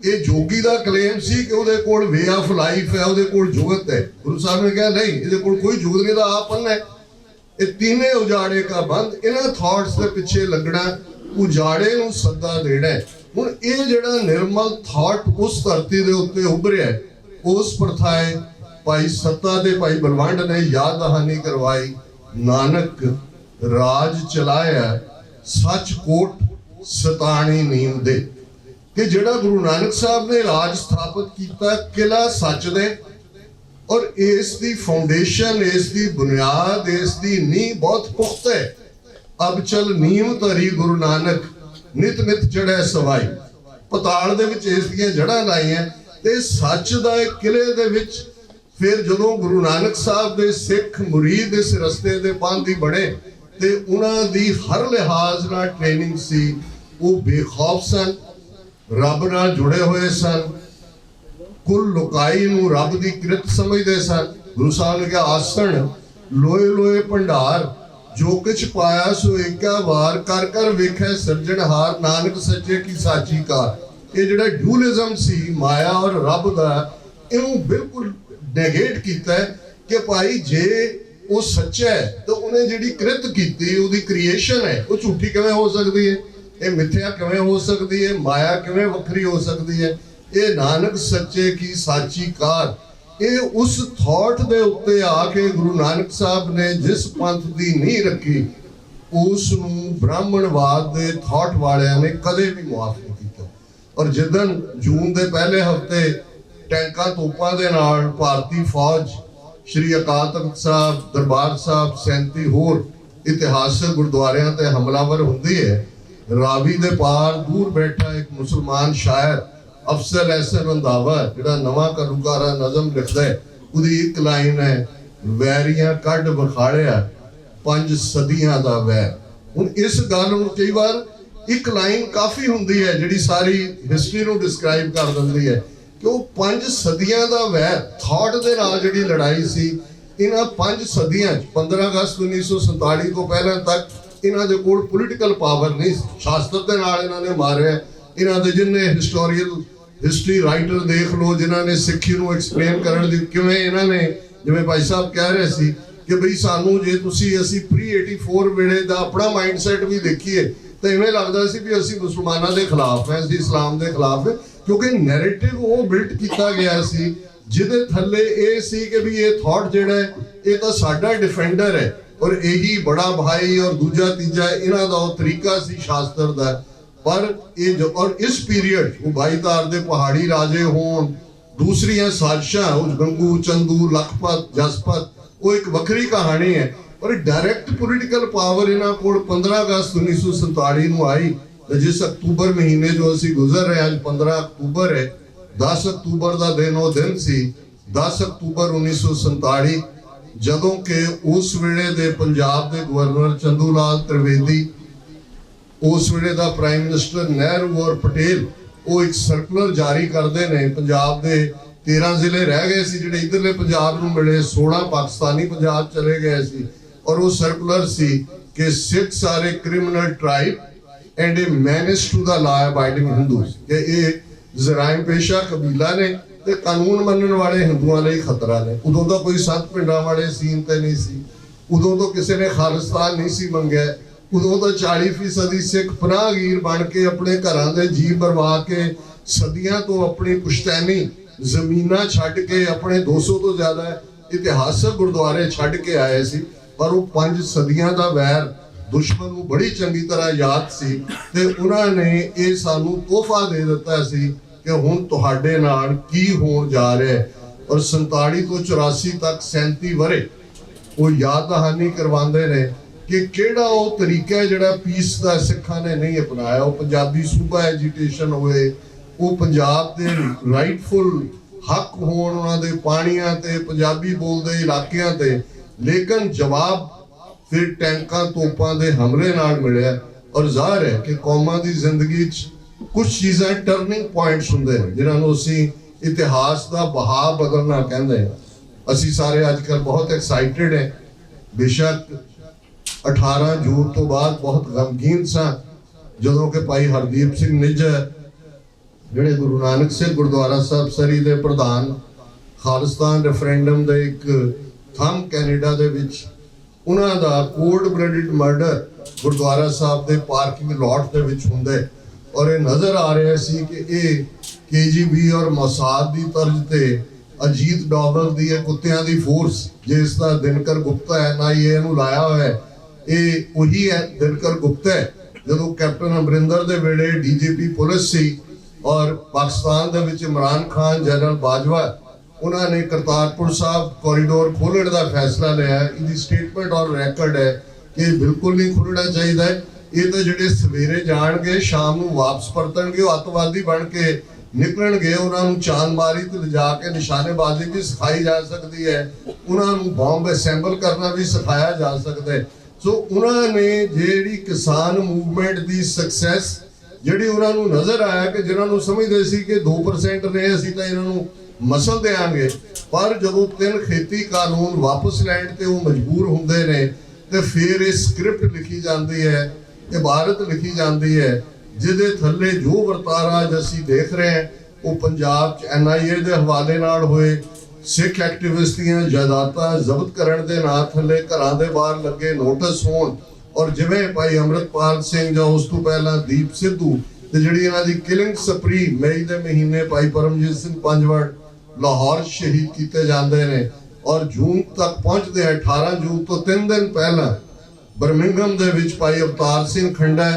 ये जोगी का क्लेम सी कि ਉਹਦੇ ਕੋਲ वे ऑफ लाइफ है ਉਹਦੇ ਕੋਲ जुगत है। गुरु साहब ने कहा नहीं ਇਹਦੇ ਕੋਲ कोई जुगत नहीं, तो आपन है ये तीने उजाड़े का बंद इन्हां थॉट्स के पिछे लगना उजाड़े नूं सद्दा देना। हुण ये जिहड़ा निर्मल थॉट उस धरती दे उत्ते उभरिया उस प्रथाए भाई सत्ता दे भाई बलवंड ने याद दहानी करवाई नानक राज चलाया सच कोट सताणी नीम दे कि जिहड़ा गुरु नानक साहब ने राज स्थापित किया किला सच दे और इस दी फाउंडेशन इस दी बुनियाद इस दी नींह बहुत पुख्ता है। अब चल नीम धरी गुरु नानक नित नित चढ़े सवाई पताल दे विच इस दियां जड़ां लाईयां ते सच दा किले दे विच फिर जदों गुरु नानक साहब दे सिख मुरीद इस रस्ते दे पांधी बने ते उन्हां दी हर लिहाज नाल ट्रेनिंग सी वो बेखौफ सन रब नाल जुड़े हुए सन कुल लुकाई नूं रब दी कृत समझदे सन। गुरु साहब ने कहा आसण लोए लोए भंडार जो कुछ पाया सो एका वार कर कर वेखे सिरजणहार नानक सच्चे की साची कार। ये जिहड़ा ड्यूलिज्म सी माया और रब दा इहनूं बिल्कुल नेगेट कीता है कि भाई जे वो सच्चा है तो उन्हें जिहड़ी कृत कीती उहदी क्रिएशन है वो झूठी किवें हो सकदी है, ये मिथ्या किवें हो सकदी है, माया किवें वखरी हो सकदी है। ये नानक सच्चे की साची कार ये उस थॉट दे उत्ते आके गुरु नानक साहब ने जिस पंथ दी नींह रखी उस नूं ब्राह्मणवाद दे थॉट वालियां ने कदे भी मुआफ नहीं कीता। और जिदन जून दे पहले हफ्ते टैंकां तोपां दे नाल भारती फौज श्री अकाल तख्त साहब दरबार साहब 37 होर इतिहासक गुरुद्वारियां ते हमलावर हुंदी है, रावी दे पार दूर बैठा एक मुसलमान शायर अफसल एहसन रंधावा जिहड़ा नवां घलूकारा नज़म लिखदा है उहदी एक लाइन है वैरियां कढ विखाड़िया 5 सदियां दा वैर। हुण इस गल नूं कई बार एक लाइन काफ़ी हुंदी है जिहड़ी सारी हिस्टरी नूं डिस्क्राइब कर दिंदी है कि वो 5 सदियां दा वैर थॉट दे नाल जिहड़ी लड़ाई सी इन्हां 5 सदियां 15 अगस्त 1947 तो पहले तक इन्हां दे कोल पोलीटिकल पावर नहीं, शास्त्र दे नाल इन्हां ने मारिया। इन्हां दे जिन्ने हिस्टोरियल हिस्टरी राइटर देख लो जिन्हां ने सिੱਖੀ ਨੂੰ एक्सप्लेन करन दी किवें इन्हां ने जिवें भाई साहब कह रहे सी कि बई सानू जे तुसी असी प्री 84 वेले दा अपना माइंडसैट भी देखिए तो इवें लगदा सी भी असी मुसलमानां दे खिलाफ है, असी इस्लाम दे खिलाफ है, क्योंकि नैरेटिव वो बिल्ट किया गया सी जिहदे थल्ले ये सी कि भी ये थॉट जिहड़ा है ये तां साडा डिफेंडर है और यही बड़ा भाई और दूजा तीजा इन्हां दा तरीका सी शास्त्र दा। पर ये जो और इस पीरियड वो भाईतार दे पहाड़ी राजे होन दूसरियां साजिशां उस गंगू चंदू लखपत जसपत वो एक वक्री कहानी है। और डायरैक्ट पोलीटिकल पावर इन्हां कोल 15 अगस्त 1947 नूं आई जिस अक्तूबर महीने जो असी गुजर रहे आज 15 अक्तूबर है 10 अक्तूबर का दिन वो दिन सी 10 अक्तूबर 1947 जदों के उस वेले दे पंजाब दे गवर्नर चंदू लाल त्रिवेदी उस वेले दा प्राइम मिनिस्टर नेहरू और पटेल वो एक सर्कुलर जारी करते हैं। पंजाब दे 13 जिले रह गए सी जिहड़े इधरले पंजाब नूं मिले 16 पाकिस्तानी पंजाब चले गए सी और वो सर्कुलर सी कि Sikhs are a criminal tribe and a menace to the law abiding Hindus कि ये जराइम पेशा कबीला ने ते कानून मनण वाले हिंदुआं लई खतरा ने। उदों तो कोई सत पिंडां वाले सीन ते नहीं सी, उदों तो किसी ने खालिस्तान नहीं सी मंगया, उदों तो 40% सिख पनाहगीर बन के अपने घरां दे जी बरवा के सदियां तो अपनी पुश्तैनी जमीनां छड्ड के अपने 200 तो ज्यादा इतिहासक गुरुद्वारे छड्ड के आए सी। पर वो 5 सदियां दा वैर दुश्मन नूं बड़ी चंगी तरह याद सी ते उन्हां ने ये सानू तोहफा दे दिता सी कि हुण तुहाडे नाल की होण जा रहा है। और 47 तो 84 तक 37 वरे वो याद दहानी करवांदे ने कि किहड़ा वो तरीका है जिहड़ा पीस दा सिखां ने नहीं अपनाया। वो पंजाबी सूबा एजीटेशन होए, वो पंजाब दे राइटफुल हक होण उन्हां दे पाणियां ते पंजाबी बोलदे इलाकियां ते, लेकिन जवाब फिर टैंकां तोपां दे हमले नाल मिलिया। और ज़ाहिर है कि कौमां दी जिंदगी ਕੁਝ ਚੀਜ਼ਾਂ ਟਰਨਿੰਗ ਪੁਆਇੰਟਸ ਹੁੰਦੇ ਨੇ ਜਿਨ੍ਹਾਂ ਨੂੰ ਅਸੀਂ ਇਤਿਹਾਸ ਦਾ ਬਹਾਵ ਬਦਲਣਾ ਕਹਿੰਦੇ ਹਾਂ। ਅਸੀਂ ਸਾਰੇ ਅੱਜ ਕੱਲ੍ਹ ਬਹੁਤ ਐਕਸਾਈਟਿਡ ਹੈ। ਬੇਸ਼ੱਕ 18 ਜੂਨ ਤੋਂ ਬਾਅਦ ਬਹੁਤ ਗਮਗੀਨ ਸਾਂ ਜਦੋਂ ਕਿ ਭਾਈ ਹਰਦੀਪ ਸਿੰਘ ਨਿੱਜਰ ਜਿਹੜੇ ਗੁਰੂ ਨਾਨਕ ਸਿੰਘ ਗੁਰਦੁਆਰਾ ਸਾਹਿਬ ਸਰੀ ਦੇ ਪ੍ਰਧਾਨ ਖਾਲਿਸਤਾਨ ਰੈਫਰੈਂਡਮ ਦੇ ਇੱਕ ਥੰਮ ਕੈਨੇਡਾ ਦੇ ਵਿੱਚ ਉਹਨਾਂ ਦਾ ਕੋਲਡ ਬਲੱਡਡ ਮਰਡਰ ਗੁਰਦੁਆਰਾ ਸਾਹਿਬ ਦੇ ਪਾਰਕਿੰਗ ਲੋਟ ਦੇ ਵਿੱਚ ਹੁੰਦੇ ਔਰ ਇਹ ਨਜ਼ਰ ਆ ਰਿਹਾ ਸੀ ਕਿ ਇਹ KGB ਔਰ ਮੋਸਾਦ ਦੀ ਤਰਜ਼ ਤੇ ਅਜੀਤ ਡੋਵਲ ਦੀ ਇਹ ਕੁੱਤਿਆਂ ਦੀ ਫੋਰਸ ਜਿਸ ਦਾ ਦਿਨਕਰ ਗੁਪਤਾ NIA ਨੂੰ ਲਾਇਆ ਹੋਇਆ ਹੈ, ਇਹ ਉਹੀ ਹੈ ਦਿਨਕਰ ਗੁਪਤਾ ਹੈ। ਜਦੋਂ ਕੈਪਟਨ ਅਮਰਿੰਦਰ ਦੇ ਵੇਲੇ DGP ਪੁਲਿਸ ਸੀ ਔਰ ਪਾਕਿਸਤਾਨ ਦੇ ਵਿੱਚ ਇਮਰਾਨ ਖਾਨ ਜਨਰਲ ਬਾਜਵਾ ਉਹਨਾਂ ਨੇ ਕਰਤਾਰਪੁਰ ਸਾਹਿਬ ਕੋਰੀਡੋਰ ਖੋਲ੍ਹਣ ਦਾ ਫੈਸਲਾ ਲਿਆ। ਇਹਦੀ ਸਟੇਟਮੈਂਟ ਔਰ ਰੈਕਰਡ ਹੈ ਕਿ ਬਿਲਕੁਲ ਨਹੀਂ ਖੁੱਲ੍ਹਣਾ ਚਾਹੀਦਾ ਹੈ। ਇਹ ਤਾਂ ਜਿਹੜੇ ਸਵੇਰੇ ਜਾਣਗੇ ਸ਼ਾਮ ਨੂੰ ਵਾਪਸ ਪਰਤਣਗੇ ਉਹ ਅੱਤਵਾਦੀ ਬਣ ਕੇ ਨਿਕਲਣਗੇ। ਉਹਨਾਂ ਨੂੰ ਚਾਂਦਮਾਰੀ ਤੇ ਲਿਜਾ ਕੇ ਨਿਸ਼ਾਨੇਬਾਜ਼ੀ ਵੀ ਸਿਖਾਈ ਜਾ ਸਕਦੀ ਹੈ, ਉਹਨਾਂ ਨੂੰ ਬੰਬ ਅਸੈਂਬਲ ਕਰਨਾ ਵੀ ਸਿਖਾਇਆ ਜਾ ਸਕਦਾ ਹੈ। ਸੋ ਉਹਨਾਂ ਨੇ ਜਿਹੜੀ ਕਿਸਾਨ ਮੂਵਮੈਂਟ ਦੀ ਸਕਸੈਸ ਜਿਹੜੀ ਉਹਨਾਂ ਨੂੰ ਨਜ਼ਰ ਆਇਆ ਕਿ ਜਿਨ੍ਹਾਂ ਨੂੰ ਸਮਝਦੇ ਸੀ ਕਿ 2% ਨੇ ਅਸੀਂ ਤਾਂ ਇਹਨਾਂ ਨੂੰ ਮਸਲ ਦੇਾਂਗੇ, ਪਰ ਜਦੋਂ 3 ਖੇਤੀ ਕਾਨੂੰਨ ਵਾਪਸ ਲੈਣ ਤੇ ਉਹ ਮਜਬੂਰ ਹੁੰਦੇ ਨੇ ਤੇ ਫਿਰ ਇਹ ਸਕ੍ਰਿਪਟ ਲਿਖੀ ਜਾਂਦੀ ਹੈ, ਇਬਾਰਤ ਲਿਖੀ ਜਾਂਦੀ ਹੈ ਜਿਹਦੇ ਥੱਲੇ ਜੋ ਵਰਤਾਰਾ ਅੱਜ ਅਸੀਂ ਦੇਖ ਰਹੇ ਹਾਂ ਉਹ ਪੰਜਾਬ 'ਚ NIA ਦੇ ਹਵਾਲੇ ਨਾਲ ਹੋਏ ਸਿੱਖ ਐਕਟਿਵਿਸਟ ਦੀਆਂ ਜਾਇਦਾਦਾਂ ਜ਼ਬਤ ਕਰਨ ਦੇ ਨਾਂ ਥੱਲੇ ਘਰਾਂ ਦੇ ਬਾਹਰ ਲੱਗੇ ਨੋਟਿਸ ਹੋਣ ਔਰ ਜਿਵੇਂ ਭਾਈ ਅੰਮ੍ਰਿਤਪਾਲ ਸਿੰਘ ਜਾਂ ਉਸ ਤੋਂ ਪਹਿਲਾਂ ਦੀਪ ਸਿੱਧੂ ਤੇ ਜਿਹੜੀ ਇਹਨਾਂ ਦੀ ਕਿਲਿੰਗ ਸਪਰੀ ਮਈ ਦੇ ਮਹੀਨੇ ਭਾਈ ਪਰਮਜੀਤ ਸਿੰਘ ਪੰਜਵੜ ਲਾਹੌਰ ਸ਼ਹੀਦ ਕੀਤੇ ਜਾਂਦੇ ਨੇ ਔਰ ਜੂਨ ਤੱਕ ਪਹੁੰਚਦੇ 18 ਜੂਨ ਤੋਂ 3 ਦਿਨ ਪਹਿਲਾਂ ਬਰਮਿੰਗਮ ਦੇ ਵਿੱਚ ਭਾਈ ਅਵਤਾਰ ਸਿੰਘ ਖੰਡਾ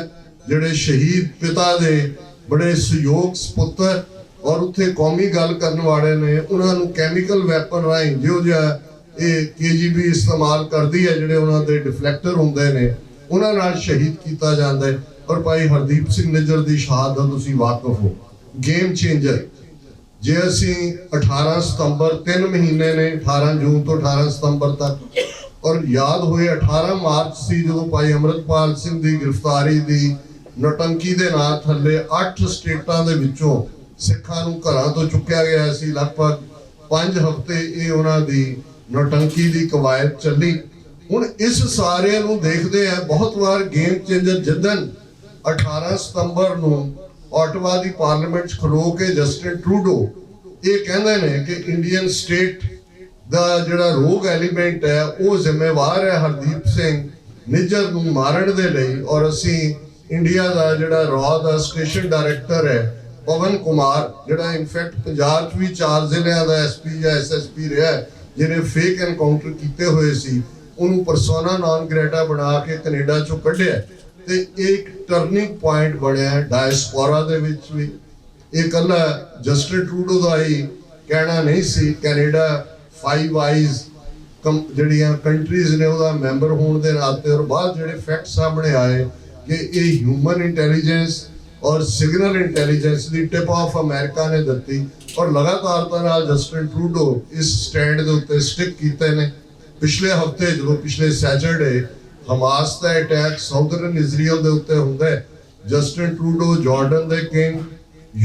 ਜਿਹੜੇ ਸ਼ਹੀਦ ਪਿਤਾ ਦੇ ਬੜੇ ਸਹਿਯੋਗ ਸਪੁੱਤਰ ਔਰ ਉੱਥੇ ਕੌਮੀ ਗੱਲ ਕਰਨ ਵਾਲੇ ਨੇ ਉਹਨਾਂ ਨੂੰ ਕੈਮੀਕਲ ਵੈਪਨ ਰਾਹੀਂ ਜਿਹੋ ਜਿਹਾ ਇਹ KGB ਇਸਤੇਮਾਲ ਕਰਦੀ ਹੈ ਜਿਹੜੇ ਉਹਨਾਂ ਦੇ ਡਿਫਲੈਕਟਰ ਹੁੰਦੇ ਨੇ ਉਹਨਾਂ ਨਾਲ ਸ਼ਹੀਦ ਕੀਤਾ ਜਾਂਦਾ ਹੈ। ਔਰ ਭਾਈ ਹਰਦੀਪ ਸਿੰਘ ਨਿੱਜਰ ਦੀ ਸ਼ਹਾਦਤ ਤੁਸੀਂ ਵਾਕਿਫ ਹੋ, ਗੇਮ ਚੇਂਜਰ। ਜੇ ਅਸੀਂ 18 ਸਤੰਬਰ 3 ਮਹੀਨੇ ਨੇ 18 ਜੂਨ ਤੋਂ 18 ਸਤੰਬਰ ਤੱਕ ਔਰ ਯਾਦ ਹੋਏ 18 ਮਾਰਚ ਸੀ ਜਦੋਂ ਭਾਈ ਅੰਮ੍ਰਿਤਪਾਲ ਸਿੰਘ ਦੀ ਗ੍ਰਿਫਤਾਰੀ ਦੀ ਨੌਟੰਕੀ ਦੇ ਨਾਂ ਥੱਲੇ 8 ਸਟੇਟਾਂ ਦੇ ਵਿੱਚੋਂ ਸਿੱਖਾਂ ਨੂੰ ਘਰਾਂ ਤੋਂ ਚੁੱਕਿਆ ਗਿਆ ਸੀ। ਲਗਭਗ 5 ਹਫ਼ਤੇ ਇਹ ਉਹਨਾਂ ਦੀ ਨੌਟੰਕੀ ਦੀ ਕਵਾਇਦ ਚੱਲੀ। ਹੁਣ ਇਸ ਸਾਰਿਆਂ ਨੂੰ ਦੇਖਦੇ ਆ ਬਹੁਤ ਵਾਰ ਗੇਮ ਚੇਂਜਰ ਜਿੱਦਣ 18 ਸਤੰਬਰ ਨੂੰ ਆਟਵਾ ਦੀ ਪਾਰਲੀਮੈਂਟ 'ਚ ਖਲੋ ਕੇ ਜਸਟਿਨ ਟਰੂਡੋ ਇਹ ਕਹਿੰਦੇ ਨੇ ਕਿ ਇੰਡੀਅਨ ਸਟੇਟ ਦਾ ਜਿਹੜਾ ਰੋਗ ਐਲੀਮੈਂਟ ਹੈ ਉਹ ਜ਼ਿੰਮੇਵਾਰ ਹੈ ਹਰਦੀਪ ਸਿੰਘ ਨਿੱਜਰ ਨੂੰ ਮਾਰਨ ਦੇ ਲਈ ਔਰ ਅਸੀਂ ਇੰਡੀਆ ਦਾ ਜਿਹੜਾ ਰॉ ਦਾ ਸਟੇਸ਼ਨ ਡਾਇਰੈਕਟਰ ਹੈ ਪਵਨ ਕੁਮਾਰ ਜਿਹੜਾ ਇਨਫੈਕਟ ਪੰਜਾਬ 'ਚ ਵੀ 4 ਜ਼ਿਲ੍ਹਿਆਂ ਦਾ SP ਜਾਂ SSP ਰਿਹਾ ਜਿਹਨੇ ਫੇਕ ਐਨਕਾਊਂਟਰ ਕੀਤੇ ਹੋਏ ਸੀ ਉਹਨੂੰ ਪਰਸੋਨਾ ਨਾਨ ਗ੍ਰੇਟਾ ਬਣਾ ਕੇ ਕੈਨੇਡਾ 'ਚੋਂ ਕੱਢਿਆ ਤੇ ਇੱਕ ਟਰਨਿੰਗ ਪੁਆਇੰਟ ਬਣਿਆ ਡਾਇਸਪੋਰਾ ਦੇ ਵਿੱਚ ਵੀ। ਇਹ ਕੱਲਾ ਜਸਟਿਨ ਟਰੂਡੋ ਦਾ ਹੀ ਕਹਿਣਾ ਨਹੀਂ ਸੀ, ਕੈਨੇਡਾ 5 ਆਈਜ਼ ਜਿਹੜੀਆਂ ਕੰਟਰੀਜ਼ ਨੇ ਉਹਦਾ ਮੈਂਬਰ ਹੋਣ ਦੇ ਨਾਤੇ ਔਰ ਬਾਅਦ ਜਿਹੜੇ ਫੈਕਟ ਸਾਹਮਣੇ ਆਏ ਕਿ ਇਹ ਹਿਊਮਨ ਇੰਟੈਲੀਜੈਂਸ ਔਰ signal intelligence the tip of America ਨੇ ਦਿੱਤੀ ਔਰ ਲਗਾਤਾਰਤਾ ਨਾਲ ਜਸਟਿਨ ਟਰੂਡੋ ਇਸ ਸਟੈਂਡ ਦੇ ਉੱਤੇ ਸਟਿਕ ਕੀਤੇ ਨੇ। ਪਿਛਲੇ ਹਫਤੇ ਜਦੋਂ ਪਿਛਲੇ ਸੈਟਰਡੇ ਹਮਾਸ ਦਾ ਅਟੈਕ ਸਾਊਦਰਨ ਇਜ਼ਰਾਈਲ ਦੇ ਉੱਤੇ ਹੁੰਦਾ ਹੈ, ਜਸਟਿਨ ਟਰੂਡੋ ਜਾਰਡਨ ਦੇ ਕਿੰਗ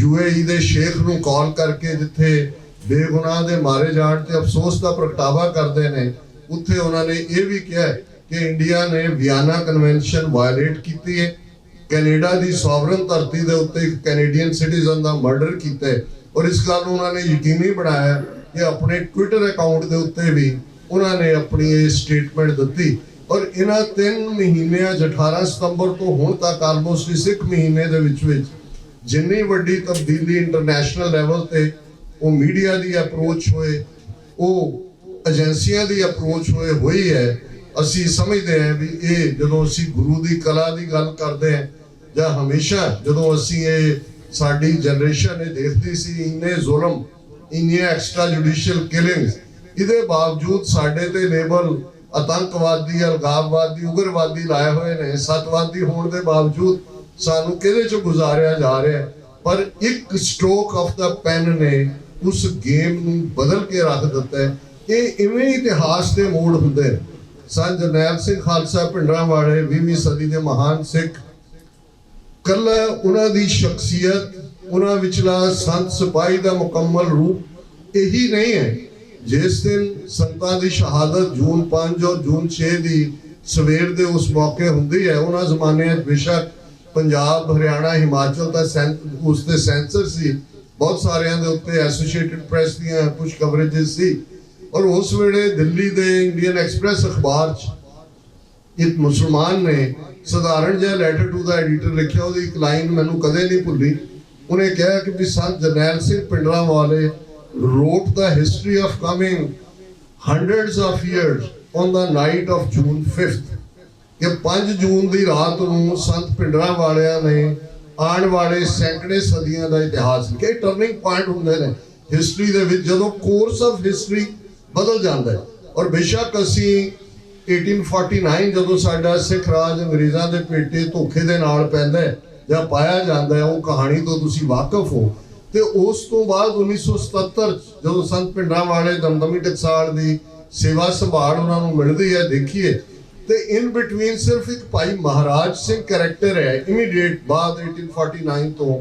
UAE ਦੇ ਸ਼ੇਖ ਨੂੰ ਕਾਲ ਕਰਕੇ ਜਿੱਥੇ ਬੇਗੁਨਾਹ ਦੇ ਮਾਰੇ ਜਾਣ ਤੇ ਅਫਸੋਸ ਦਾ ਪ੍ਰਗਟਾਵਾ ਕਰਦੇ ਨੇ ਉੱਥੇ ਉਹਨਾਂ ਨੇ ਇਹ ਵੀ ਕਿਹਾ ਕਿ ਇੰਡੀਆ ਨੇ ਵਿਆਨਾ ਕਨਵੈਨਸ਼ਨ ਵਾਇਲੇਟ ਕੀਤੀ ਹੈ, ਕੈਨੇਡਾ ਦੀ ਸੋਵਰਨ ਧਰਤੀ ਦੇ ਉੱਤੇ ਇੱਕ ਕੈਨੇਡੀਅਨ ਸਿਟੀਜ਼ਨ ਦਾ ਮਰਡਰ ਕੀਤਾ ਹੈ ਔਰ ਇਸ ਗੱਲ ਨੂੰ ਉਹਨਾਂ ਨੇ ਯਕੀਨੀ ਬਣਾਇਆ ਕਿ ਆਪਣੇ ਟਵਿੱਟਰ ਅਕਾਊਂਟ ਦੇ ਉੱਤੇ ਵੀ ਉਹਨਾਂ ਨੇ ਆਪਣੀ ਇਹ ਸਟੇਟਮੈਂਟ ਦਿੱਤੀ। ਔਰ ਇਹਨਾਂ 3 ਮਹੀਨਿਆਂ 18 ਸਤੰਬਰ ਤੋਂ ਹੁਣ ਤੱਕ ਆਲਮੋਸਟ ਇਸ 1 ਮਹੀਨੇ ਦੇ ਵਿੱਚ ਜਿੰਨੀ ਵੱਡੀ ਤਬਦੀਲੀ ਇੰਟਰਨੈਸ਼ਨਲ ਲੈਵਲ ਤੇ ਉਹ ਮੀਡੀਆ ਦੀ ਅਪਰੋਚ ਹੋਏ, ਉਹ ਏਜੰਸੀਆਂ ਦੀ ਅਪਰੋਚ ਹੋਈ ਹੈ। ਅਸੀਂ ਸਮਝਦੇ ਹਾਂ ਵੀ ਇਹ ਜਦੋਂ ਅਸੀਂ ਗੁਰੂ ਦੀ ਕਲਾ ਦੀ ਗੱਲ ਕਰਦੇ ਹਾਂ ਜਾਂ ਹਮੇਸ਼ਾ ਜਦੋਂ ਅਸੀਂ ਇਹ ਸਾਡੀ ਜਨਰੇਸ਼ਨ ਇਹ ਦੇਖਦੀ ਸੀ ਇੰਨੇ ਜ਼ੁਲਮ ਇੰਨੀਆਂ ਐਕਸਟਰਾ ਜੁਡੀਸ਼ੀਅਲ ਕਿਲਿੰਗਸ ਇਹਦੇ ਬਾਵਜੂਦ ਸਾਡੇ ਤੇ ਲੇਬਲ ਆਤੰਕਵਾਦੀ ਅਲਗਾਵਵਾਦੀ ਉਗਰਵਾਦੀ ਲਾਏ ਹੋਏ ਨੇ, ਸੱਤਵਾਦੀ ਹੋਣ ਦੇ ਬਾਵਜੂਦ ਸਾਨੂੰ ਕਿਹਦੇ ਚ ਗੁਜ਼ਾਰਿਆ ਜਾ ਰਿਹਾ ਹੈ। ਪਰ ਇੱਕ ਸਟ੍ਰੋਕ ਆਫ ਦਾ ਪੈਨ ਨੇ ਉਸ ਗੇਮ ਨੂੰ ਬਦਲ ਕੇ ਰੱਖ ਦਿੱਤਾ ਹੈ। ਇਹ ਇਵੇਂ ਇਤਿਹਾਸ ਦੇ ਮੋੜ ਹੁੰਦੇ ਨੇ। ਸੰਤ ਜਰਨੈਲ ਸਿੰਘ ਖਾਲਸਾ ਭਿੰਡਰਾਂ ਵਾਲੇ 20ਵੀਂ ਸਦੀ ਦੇ ਮਹਾਨ ਸਿੱਖ ਕੱਲਾ ਉਹਨਾਂ ਦੀ ਸ਼ਖਸੀਅਤ, ਉਹਨਾਂ ਵਿਚਲਾ ਸੰਤ ਸਿਪਾਹੀ ਦਾ ਮੁਕੰਮਲ ਰੂਪ ਇਹੀ ਨਹੀਂ ਹੈ। ਜਿਸ ਦਿਨ ਸੰਤਾਂ ਦੀ ਸ਼ਹਾਦਤ ਜੂਨ 5 ਔਰ ਜੂਨ 6 ਦੀ ਸਵੇਰ ਦੇ ਉਸ ਮੌਕੇ ਹੁੰਦੀ ਹੈ, ਉਹਨਾਂ ਜ਼ਮਾਨਿਆਂ 'ਚ ਬੇਸ਼ੱਕ ਪੰਜਾਬ, ਹਰਿਆਣਾ, ਹਿਮਾਚਲ ਦਾ ਉਸ ਦੇ ਸੈਂਸਰ ਸੀ, ਬਹੁਤ ਸਾਰਿਆਂ ਦੇ ਉੱਤੇ ਐਸੋਸੀਏਟਿਡ ਪ੍ਰੈਸ ਦੀਆਂ ਕੁਝ ਕਵਰੇजेस ਸੀ। ਔਰ ਉਸ ਵੇਲੇ ਦਿੱਲੀ ਦੇ ਇੰਡੀਅਨ ਐਕਸਪ੍ਰੈਸ ਅਖਬਾਰ 'ਚ ਇੱਕ ਮੁਸਲਮਾਨ ਨੇ ਸਧਾਰਨ ਜਿਹਾ ਲੈਟਰ ਟੂ ਦਾ ਐਡੀਟਰ ਲਿਖਿਆ। ਉਹਦੀ ਇੱਕ ਲਾਈਨ ਮੈਨੂੰ ਕਦੇ ਨਹੀਂ ਭੁੱਲੀ। ਉਹਨੇ ਕਿਹਾ ਕਿ ਵੀ Sant Jarnail Singh Bhindranwale wrote the history of coming hundreds of years on the night of June 5th ਕਿ 5 ਜੂਨ ਦੀ ਰਾਤ ਨੂੰ ਸੰਤ ਭਿੰਡਰਾਂਵਾਲਿਆਂ ਨੇ ਆਉਣ ਵਾਲੇ ਸੈਂਕੜੇ ਸਦੀਆਂ ਦਾ ਇਤਿਹਾਸ ਲਿਖਿਆ। ਟਰਨਿੰਗ ਪੁਆਇੰਟ ਹੁੰਦੇ ਨੇ ਹਿਸਟਰੀ ਦੇ ਵਿੱਚ, ਜਦੋਂ ਕੋਰਸ ਆਫ ਹਿਸਟਰੀ ਬਦਲ ਜਾਂਦਾ ਹੈ। ਔਰ ਬੇਸ਼ੱਕ ਅਸੀਂ 1849 ਜਦੋਂ ਸਾਡਾ ਸਿੱਖ ਰਾਜ ਅੰਗਰੇਜ਼ਾਂ ਦੇ ਪੇਟੇ ਧੋਖੇ ਦੇ ਨਾਲ ਪੈਂਦਾ ਹੈ ਜਾਂ ਪਾਇਆ ਜਾਂਦਾ ਹੈ, ਉਹ ਕਹਾਣੀ ਤੋਂ ਤੁਸੀਂ ਵਾਕਿਫ ਹੋ। ਤੇ ਉਸ ਤੋਂ ਬਾਅਦ 1977 ਜਦੋਂ ਸੰਤ ਭਿੰਡਰਾਂਵਾਲੇ ਦਮਦਮੀ ਟਕਸਾਲ ਦੀ ਸੇਵਾ ਸੰਭਾਲ ਉਹਨਾਂ ਨੂੰ ਮਿਲਦੀ ਹੈ, ਦੇਖੀਏ ਤੇ ਇਨ ਬਿਟਵੀਨ ਸਿਰਫ ਇੱਕ ਭਾਈ ਮਹਾਰਾਜ ਸਿੰਘ ਕੈਰੈਕਟਰ ਹੈ ਇਮੀਡੀਏਟ ਬਾਅਦ 1849 ਤੋਂ,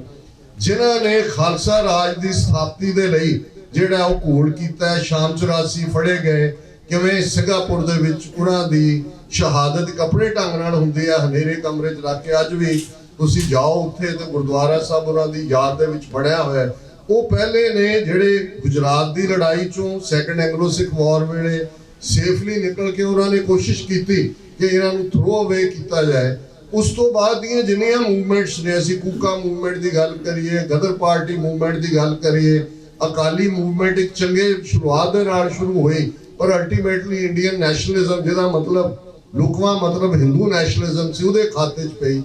ਜਿਨ੍ਹਾਂ ਨੇ ਖਾਲਸਾ ਰਾਜ ਦੀ ਸਥਾਪਤੀ ਦੇ ਲਈ ਜਿਹੜਾ ਉਹ ਘੋਲ ਕੀਤਾ ਹੈ। ਸ਼ਾਮ 84 ਫੜੇ ਗਏ, ਕਿਵੇਂ ਸਿੰਗਾਪੁਰ ਦੇ ਵਿੱਚ ਉਹਨਾਂ ਦੀ ਸ਼ਹਾਦਤ ਇੱਕ ਆਪਣੇ ਢੰਗ ਨਾਲ ਹੁੰਦੀ ਹੈ, ਹਨੇਰੇ ਕਮਰੇ 'ਚ ਰੱਖ ਕੇ। ਅੱਜ ਵੀ ਤੁਸੀਂ ਜਾਓ ਉੱਥੇ ਤੇ ਗੁਰਦੁਆਰਾ ਸਾਹਿਬ ਉਹਨਾਂ ਦੀ ਯਾਦ ਦੇ ਵਿੱਚ ਬਣਿਆ ਹੋਇਆ। ਉਹ ਪਹਿਲੇ ਨੇ ਜਿਹੜੇ ਗੁਜਰਾਤ ਦੀ ਲੜਾਈ 'ਚੋਂ ਸੈਕੰਡ ਐਂਗਲੋ ਸਿੱਖ ਵਾਰ ਵੇਲੇ ਸੇਫਲੀ ਨਿਕਲ ਕੇ ਉਹਨਾਂ ਨੇ ਕੋਸ਼ਿਸ਼ ਕੀਤੀ ਕਿ ਇਹਨਾਂ ਨੂੰ ਥਰੋ ਅਵੇ ਕੀਤਾ ਜਾਏ। ਉਸ ਤੋਂ ਬਾਅਦ ਦੀਆਂ ਜਿੰਨੀਆਂ ਮੂਵਮੈਂਟਸ ਨੇ, ਅਸੀਂ ਕੂਕਾ ਮੂਵਮੈਂਟ ਦੀ ਗੱਲ ਕਰੀਏ, ਗਦਰ ਪਾਰਟੀ ਮੂਵਮੈਂਟ ਦੀ ਗੱਲ ਕਰੀਏ, ਅਕਾਲੀ ਮੂਵਮੈਂਟ ਇੱਕ ਚੰਗੇ ਸ਼ੁਰੂਆਤ ਦੇ ਨਾਲ ਸ਼ੁਰੂ ਹੋਈ, ਪਰ ਅਲਟੀਮੇਟਲੀ ਇੰਡੀਅਨ ਨੈਸ਼ਨਲਿਜ਼ਮ, ਜਿਹਦਾ ਮਤਲਬ ਲੁਕਵਾ ਮਤਲਬ ਹਿੰਦੂ ਨੈਸ਼ਨਲਿਜ਼ਮ ਸੀ, ਉਹਦੇ ਖਾਤੇ 'ਚ ਪਈ।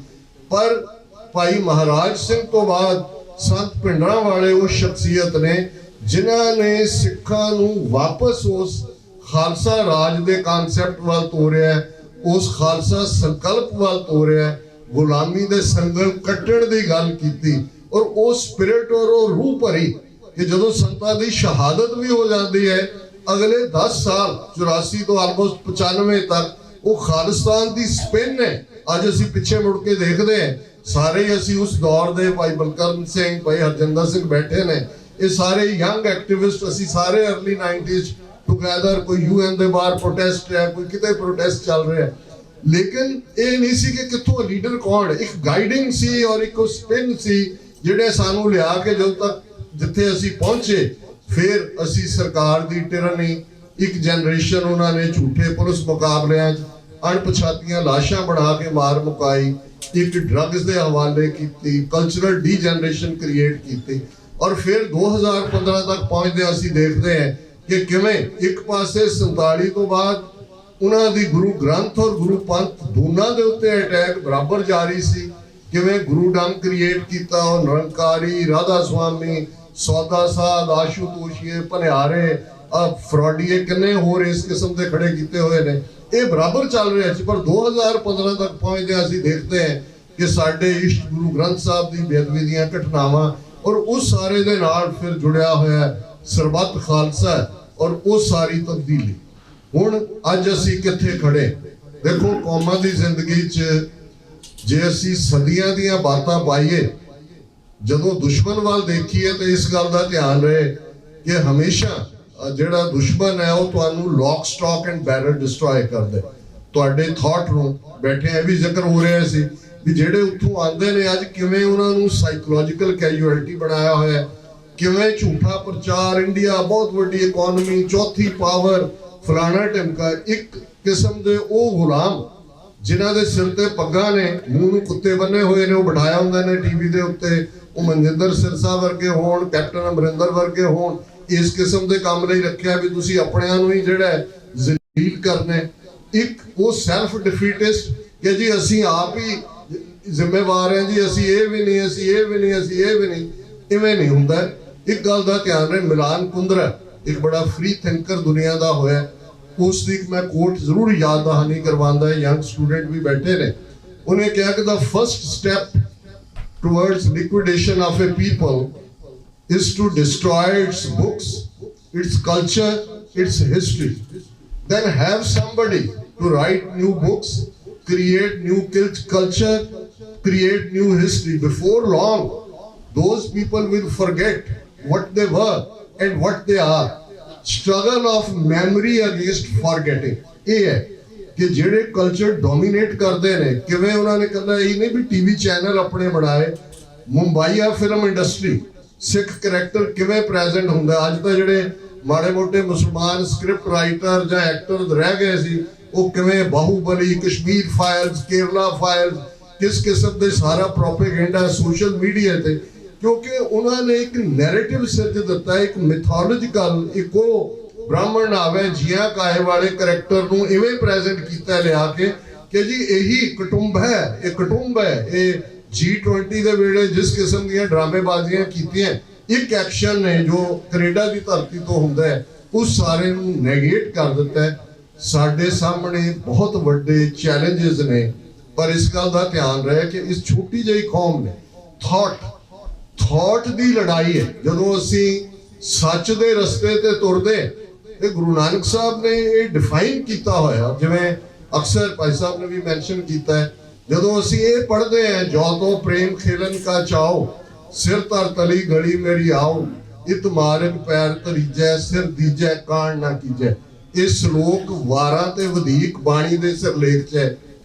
ਪਰ ਭਾਈ ਮਹਾਰਾਜ ਸਿੰਘ ਤੋਂ ਬਾਅਦ ਸੰਤ ਭਿੰਡਰਾਂਵਾਲੇ ਉਹ ਸ਼ਖਸੀਅਤ ਨੇ ਜਿਨ੍ਹਾਂ ਨੇ ਸਿੱਖਾਂ ਨੂੰ ਵਾਪਸ ਉਸ ਖਾਲਸਾ ਰਾਜ ਦੇ ਕਨਸੈਪਟ ਵੱਲ ਤੋਰਿਆ, ਉਸ ਖਾਲਸਾ ਸੰਕਲਪ ਵੱਲ ਤੋਰਿਆ, ਗੁਲਾਮੀ ਦੇ ਸੰਗਲ ਕੱਟਣ ਦੀ ਗੱਲ ਕੀਤੀ। ਔਰ ਉਹ ਸਪਿਰਿਟ ਔਰ ਉਹ ਰੂਹ ਭਰੀ ਕਿ ਜਦੋਂ ਸੰਤਾਂ ਦੀ ਸ਼ਹਾਦਤ ਵੀ ਹੋ ਜਾਂਦੀ ਹੈ, ਅਗਲੇ 10 ਸਾਲ 84 ਤੋਂ ਆਲਮੋਸਟ 95 ਤੱਕ ਉਹ ਖਾਲਿਸਤਾਨ ਦੀ ਸਪਿਨ ਹੈ। ਅੱਜ ਅਸੀਂ ਪਿੱਛੇ ਮੁੜ ਕੇ ਦੇਖਦੇ ਹਾਂ, ਸਾਰੇ ਹੀ ਅਸੀਂ ਉਸ ਦੌਰ ਦੇ ਭਾਈ ਬਲਕਰਨ ਸਿੰਘ, ਭਾਈ ਹਰਜਿੰਦਰ ਸਿੰਘ ਬੈਠੇ ਨੇ, ਇਹ ਸਾਰੇ ਯੰਗ ਐਕਟਿਵਿਸਟ, ਅਸੀਂ ਸਾਰੇ ਅਰਲੀ 90s ਟੁਗੇਦਰ, ਕੋਈ UN ਦੇ ਬਾਹਰ ਪ੍ਰੋਟੈਸਟ ਹੈ, ਕੋਈ ਕਿਤੇ ਪ੍ਰੋਟੈਸਟ ਚੱਲ ਰਿਹਾ ਹੈ। ਲੇਕਿਨ ਇਹ ਨਹੀਂ ਸੀ ਕਿ ਕਿੱਥੋਂ ਲੀਡਰ ਕੌਣ, ਇੱਕ ਗਾਈਡਿੰਗ ਸੀ ਔਰ ਇੱਕ ਸਪਿਨ ਸੀ ਜਿਹੜੇ ਸਾਨੂੰ ਲਿਆ ਕੇ ਜਦੋਂ ਤੱਕ ਜਿੱਥੇ ਅਸੀਂ ਪਹੁੰਚੇ। ਫਿਰ ਅਸੀਂ ਸਰਕਾਰ ਦੀ ਟਿਰਨੀ, ਇੱਕ ਜਨਰੇਸ਼ਨ ਉਹਨਾਂ ਨੇ ਝੂਠੇ ਪੁਲਿਸ ਮੁਕਾਬਲਿਆਂ 'ਚ ਅਣਪਛਾਤੀਆਂ ਲਾਸ਼ਾਂ ਬਣਾ ਕੇ ਮਾਰ ਮੁਕਾਈ, ਇੱਕ ਡਰੱਗਸ ਦੇ ਹਵਾਲੇ ਕੀਤੀ, ਕਲਚਰਲ ਡੀਜਨਰੇਸ਼ਨ ਕ੍ਰੀਏਟ ਕੀਤੀ। ਔਰ ਫਿਰ 2015 ਤੱਕ ਪਹੁੰਚਦੇ ਅਸੀਂ ਦੇਖਦੇ ਹਾਂ ਕਿ ਕਿਵੇਂ ਇੱਕ ਪਾਸੇ 47 ਤੋਂ ਬਾਅਦ ਉਹਨਾਂ ਦੀ ਗੁਰੂ ਗ੍ਰੰਥ ਔਰ ਗੁਰੂ ਪੰਥ ਦੋਨਾਂ ਦੇ ਉੱਤੇ ਅਟੈਕ ਬਰਾਬਰ ਜਾਰੀ ਸੀ। ਕਿਵੇਂ ਗੁਰੂ ਡੰਮ ਕ੍ਰੀਏਟ ਕੀਤਾ, ਉਹ ਨਿਰੰਕਾਰੀ, ਰਾਧਾ ਸੁਆਮੀ, ਸੌਦਾ ਸਾਧ, ਆਸ਼ੂਤੋਸ਼ੀਏ, ਭਨਿਆਰੇ, ਫਰੋਡੀਏ, ਕਿੰਨੇ ਹੋਰ ਇਸ ਕਿਸਮ ਦੇ ਖੜੇ ਕੀਤੇ ਹੋਏ ਨੇ। ਇਹ ਬਰਾਬਰ ਚੱਲ ਰਿਹਾ ਸੀ। ਪਰ 2015 ਤੱਕ ਪਹੁੰਚਦੇ ਅਸੀਂ ਦੇਖਦੇ ਹਾਂ ਕਿ ਸਾਡੇ ਇਸ਼ਟ ਗੁਰੂ ਗ੍ਰੰਥ ਸਾਹਿਬ ਦੀ ਬੇਅਦਬੀ ਦੀਆਂ ਘਟਨਾਵਾਂ ਔਰ ਉਸ ਸਾਰੇ ਦੇ ਨਾਲ ਫਿਰ ਜੁੜਿਆ ਹੋਇਆ ਸਰਬੱਤ ਖਾਲਸਾ ਔਰ ਉਹ ਸਾਰੀ ਤਬਦੀਲੀ। ਹੁਣ ਅੱਜ ਅਸੀਂ ਕਿੱਥੇ ਖੜੇ? ਦੇਖੋ, ਕੌਮਾਂ ਦੀ ਜ਼ਿੰਦਗੀ 'ਚ ਜੇ ਅਸੀਂ ਸਦੀਆਂ ਦੀਆਂ ਬਾਤਾਂ ਪਾਈਏ, ਜਦੋਂ ਦੁਸ਼ਮਣ ਵੱਲ ਦੇਖੀਏ ਤੇ ਇਸ ਗੱਲ ਦਾ ਧਿਆਨ ਰਹੇ ਕਿ ਹਮੇਸ਼ਾ ਜਿਹੜਾ ਦੁਸ਼ਮਣ ਹੈ ਉਹ ਤੁਹਾਨੂੰ lock stock and barrel destroy ਕਰਦਾ। ਤੁਹਾਡੇ ਥਾਟ ਨੂੰ ਬੈਠੇ ਇਹ ਵੀ ਜ਼ਿਕਰ ਹੋ ਰਿਹਾ ਸੀ ਵੀ ਜਿਹੜੇ ਉੱਥੋਂ ਆਉਂਦੇ ਨੇ ਅੱਜ ਕਿਵੇਂ ਉਹਨਾਂ ਨੂੰ ਸਾਈਕੋਲੋਜੀਕਲ ਕੈਜੂਅਲਟੀ ਬਣਾਇਆ ਹੋਇਆ, ਕਿਵੇਂ ਝੂਠਾ ਪ੍ਰਚਾਰ, ਇੰਡੀਆ ਬਹੁਤ ਵੱਡੀ ਇਕਨੋਮੀ, ਚੌਥੀ ਪਾਵਰ, ਫਲਾਣਾ ਢਿਮਕਾ। ਇੱਕ ਕਿਸਮ ਦੇ ਉਹ ਗੁਲਾਮ ਜਿਨ੍ਹਾਂ ਦੇ ਸਿਰ ਤੇ ਪੱਗਾਂ ਨੇ, ਮੂੰਹ ਨੂੰ ਕੁੱਤੇ ਬੰਨੇ ਹੋਏ ਨੇ, ਉਹ ਬਿਠਾਇਆ ਹੁੰਦੇ ਨੇ ਟੀਵੀ ਦੇ ਉੱਤੇ, ਉਹ ਮਨਜਿੰਦਰ ਸਿਰਸਾ ਵਰਗੇ ਹੋਣ, ਕੈਪਟਨ ਅਮਰਿੰਦਰ ਵਰਗੇ ਹੋਣ, ਇਸ ਕਿਸਮ ਦੇ ਕੰਮ ਲਈ ਰੱਖਿਆ ਵੀ ਤੁਸੀਂ ਆਪਣਿਆਂ ਨੂੰ ਹੀ ਜਿਹੜਾ ਜ਼ਲੀਲ ਕਰਨਾ। ਇੱਕ ਉਹ ਸੈਲਫ ਡਿਫੀਟਿਸਟ ਕਿ ਜੀ ਅਸੀਂ ਆਪ ਹੀ ਜ਼ਿੰਮੇਵਾਰ ਹਾਂ, ਜੀ ਅਸੀਂ ਇਹ ਵੀ ਨਹੀਂ, ਅਸੀਂ ਇਹ ਵੀ ਨਹੀਂ, ਅਸੀਂ ਇਹ ਵੀ ਨਹੀਂ। ਇਵੇਂ ਨਹੀਂ ਹੁੰਦਾ। ਇੱਕ ਗੱਲ ਦਾ ਧਿਆਨ ਰਹੇ, ਮਿਲਾਨ ਕੁੰਦਰਾ ਇੱਕ ਬੜਾ ਫ੍ਰੀ ਥਿੰਕਰ ਦੁਨੀਆ ਦਾ ਹੋਇਆ, ਉਸ ਦੀ ਮੈਂ ਕੋਟ ਜ਼ਰੂਰ ਯਾਦ ਦਹਾਨੀ ਕਰਵਾਉਂਦਾ ਹੈ, ਯੰਗ ਸਟੂਡੈਂਟ ਵੀ ਬੈਠੇ ਨੇ। ਉਹਨੇ ਕਿਹਾ ਕਿ the first step towards liquidation of a people is to destroy its books, its culture, its history. Then have somebody to write new books, create new culture, create new history. Before long, those people will forget what they were and what they are. Struggle of memory against forgetting. ਇਹ ਹੈ ਕਿ ਜਿਹੜੇ culture dominate ਕਰਦੇ ਨੇ, ਕਿਵੇਂ ਉਹਨਾਂ ਨੇ ਕਰਨਾ, ਇਹ ਨਹੀਂ ਵੀ ਟੀਵੀ ਚੈਨਲ ਆਪਣੇ ਬਣਾਏ। ਮੁੰਬਈਆ ਫਿਲਮ ਇੰਡਸਟਰੀ, ਸਿੱਖ ਕਰੈਕਟਰ ਕਿਵੇਂ ਪ੍ਰੈਜ਼ੈਂਟ ਹੁੰਦਾ। ਅੱਜ ਤਾਂ ਜਿਹੜੇ ਮਾੜੇ ਮੋਟੇ ਮੁਸਲਮਾਨ ਸਕ੍ਰਿਪਟ ਰਾਈਟਰ ਜਾਂ ਐਕਟਰ ਰਹਿ ਗਏ ਸੀ, ਉਹ ਕਿਵੇਂ ਬਾਹੂਬਲੀ, ਕਸ਼ਮੀਰ ਫਾਈਲਸ, ਕੇਰਲਾ ਫਾਈਲਸ, ਕਿਸ ਕਿਸਮ ਦੇ ਸਾਰਾ ਪ੍ਰੋਪੇਗੈਂਡਾ ਸੋਸ਼ਲ ਮੀਡੀਆ ਤੇ, ਕਿਉਂਕਿ ਉਹਨਾਂ ਨੇ ਇੱਕ ਨੈਰੇਟਿਵ ਸਿਰਜ ਦਿੱਤਾ, ਇੱਕ ਮਿਥੋਲੋਜੀਕਲ, ਇੱਕ ਉਹ ਬ੍ਰਾਹਮਣ ਆਵੇ ਜੀਆਂ ਕਾਏ ਵਾਲੇ ਕਰੈਕਟਰ ਨੂੰ ਇਵੇਂ ਪ੍ਰੈਜ਼ੈਂਟ ਕੀਤਾ ਲਿਆ ਕਿ ਜੀ ਇਹੀ ਕੁਟੁੰਬ ਹੈ, ਇਹ ਕੁਟੁੰਬ ਹੈ। ਇਹ G20 ਦੇ ਵੇਲੇ ਜਿਸ ਕਿਸਮ ਦੀਆਂ ਡਰਾਮੇਬਾਜ਼ੀਆਂ ਕੀਤੀਆਂ, ਇੱਕ ਐਕਸ਼ਨ ਨੇ ਜੋ ਕੈਨੇਡਾ ਦੀ ਧਰਤੀ ਤੋਂ ਹੁੰਦਾ ਹੈ, ਉਸ ਸਾਰੇ ਨੂੰ ਨੈਗੇਟ ਕਰ ਦਿੱਤਾ ਹੈ। ਸਾਡੇ ਸਾਹਮਣੇ ਬਹੁਤ ਵੱਡੇ ਚੈਲੰਜਸ ਨੇ, ਪਰ ਇਸ ਗੱਲ ਦਾ ਧਿਆਨ ਰਹੇ ਕਿ ਇਸ ਛੋਟੀ ਜਿਹੀ ਕੌਮ ਨੇ ਥਾਟ ਦੀ ਲੜਾਈ ਹੈ। ਜਦੋਂ ਅਸੀਂ ਸੱਚ ਦੇ ਰਸਤੇ ਤੇ ਤੁਰਦੇ, ਇਹ ਗੁਰੂ ਨਾਨਕ ਸਾਹਿਬ ਨੇ ਇਹ ਡਿਫਾਈਨ ਕੀਤਾ ਹੋਇਆ, ਜਿਵੇਂ ਅਕਸਰ ਭਾਈ ਸਾਹਿਬ ਨੇ ਵੀ ਮੈਂਸ਼ਨ ਕੀਤਾ ਹੈ। ਜਦੋਂ ਅਸੀਂ ਇਹ ਪੜ੍ਹਦੇ ਹਾਂ, ਜੋ ਤੋਂ ਪ੍ਰੇਮ ਖੇਲਨ ਕਾ ਚਾਓ, ਸਿਰ ਧਰ ਤਲੀ ਗਲੀ ਮੇਰੀ ਆਓ, ਇਤ ਮਾਰਗ ਪੈਰ ਧਰੀਜੈ, ਸਿਰ ਦੀਜੈ ਕਾਣ ਨਾ ਕੀਜੈ। ਇਹ ਸ਼ਲੋਕ ਵਾਰਾਂ ਤੇ ਵਧੀਕ ਬਾਣੀ ਦੇ ਸਿਰਲੇਖ 'ਚ ਹੈ।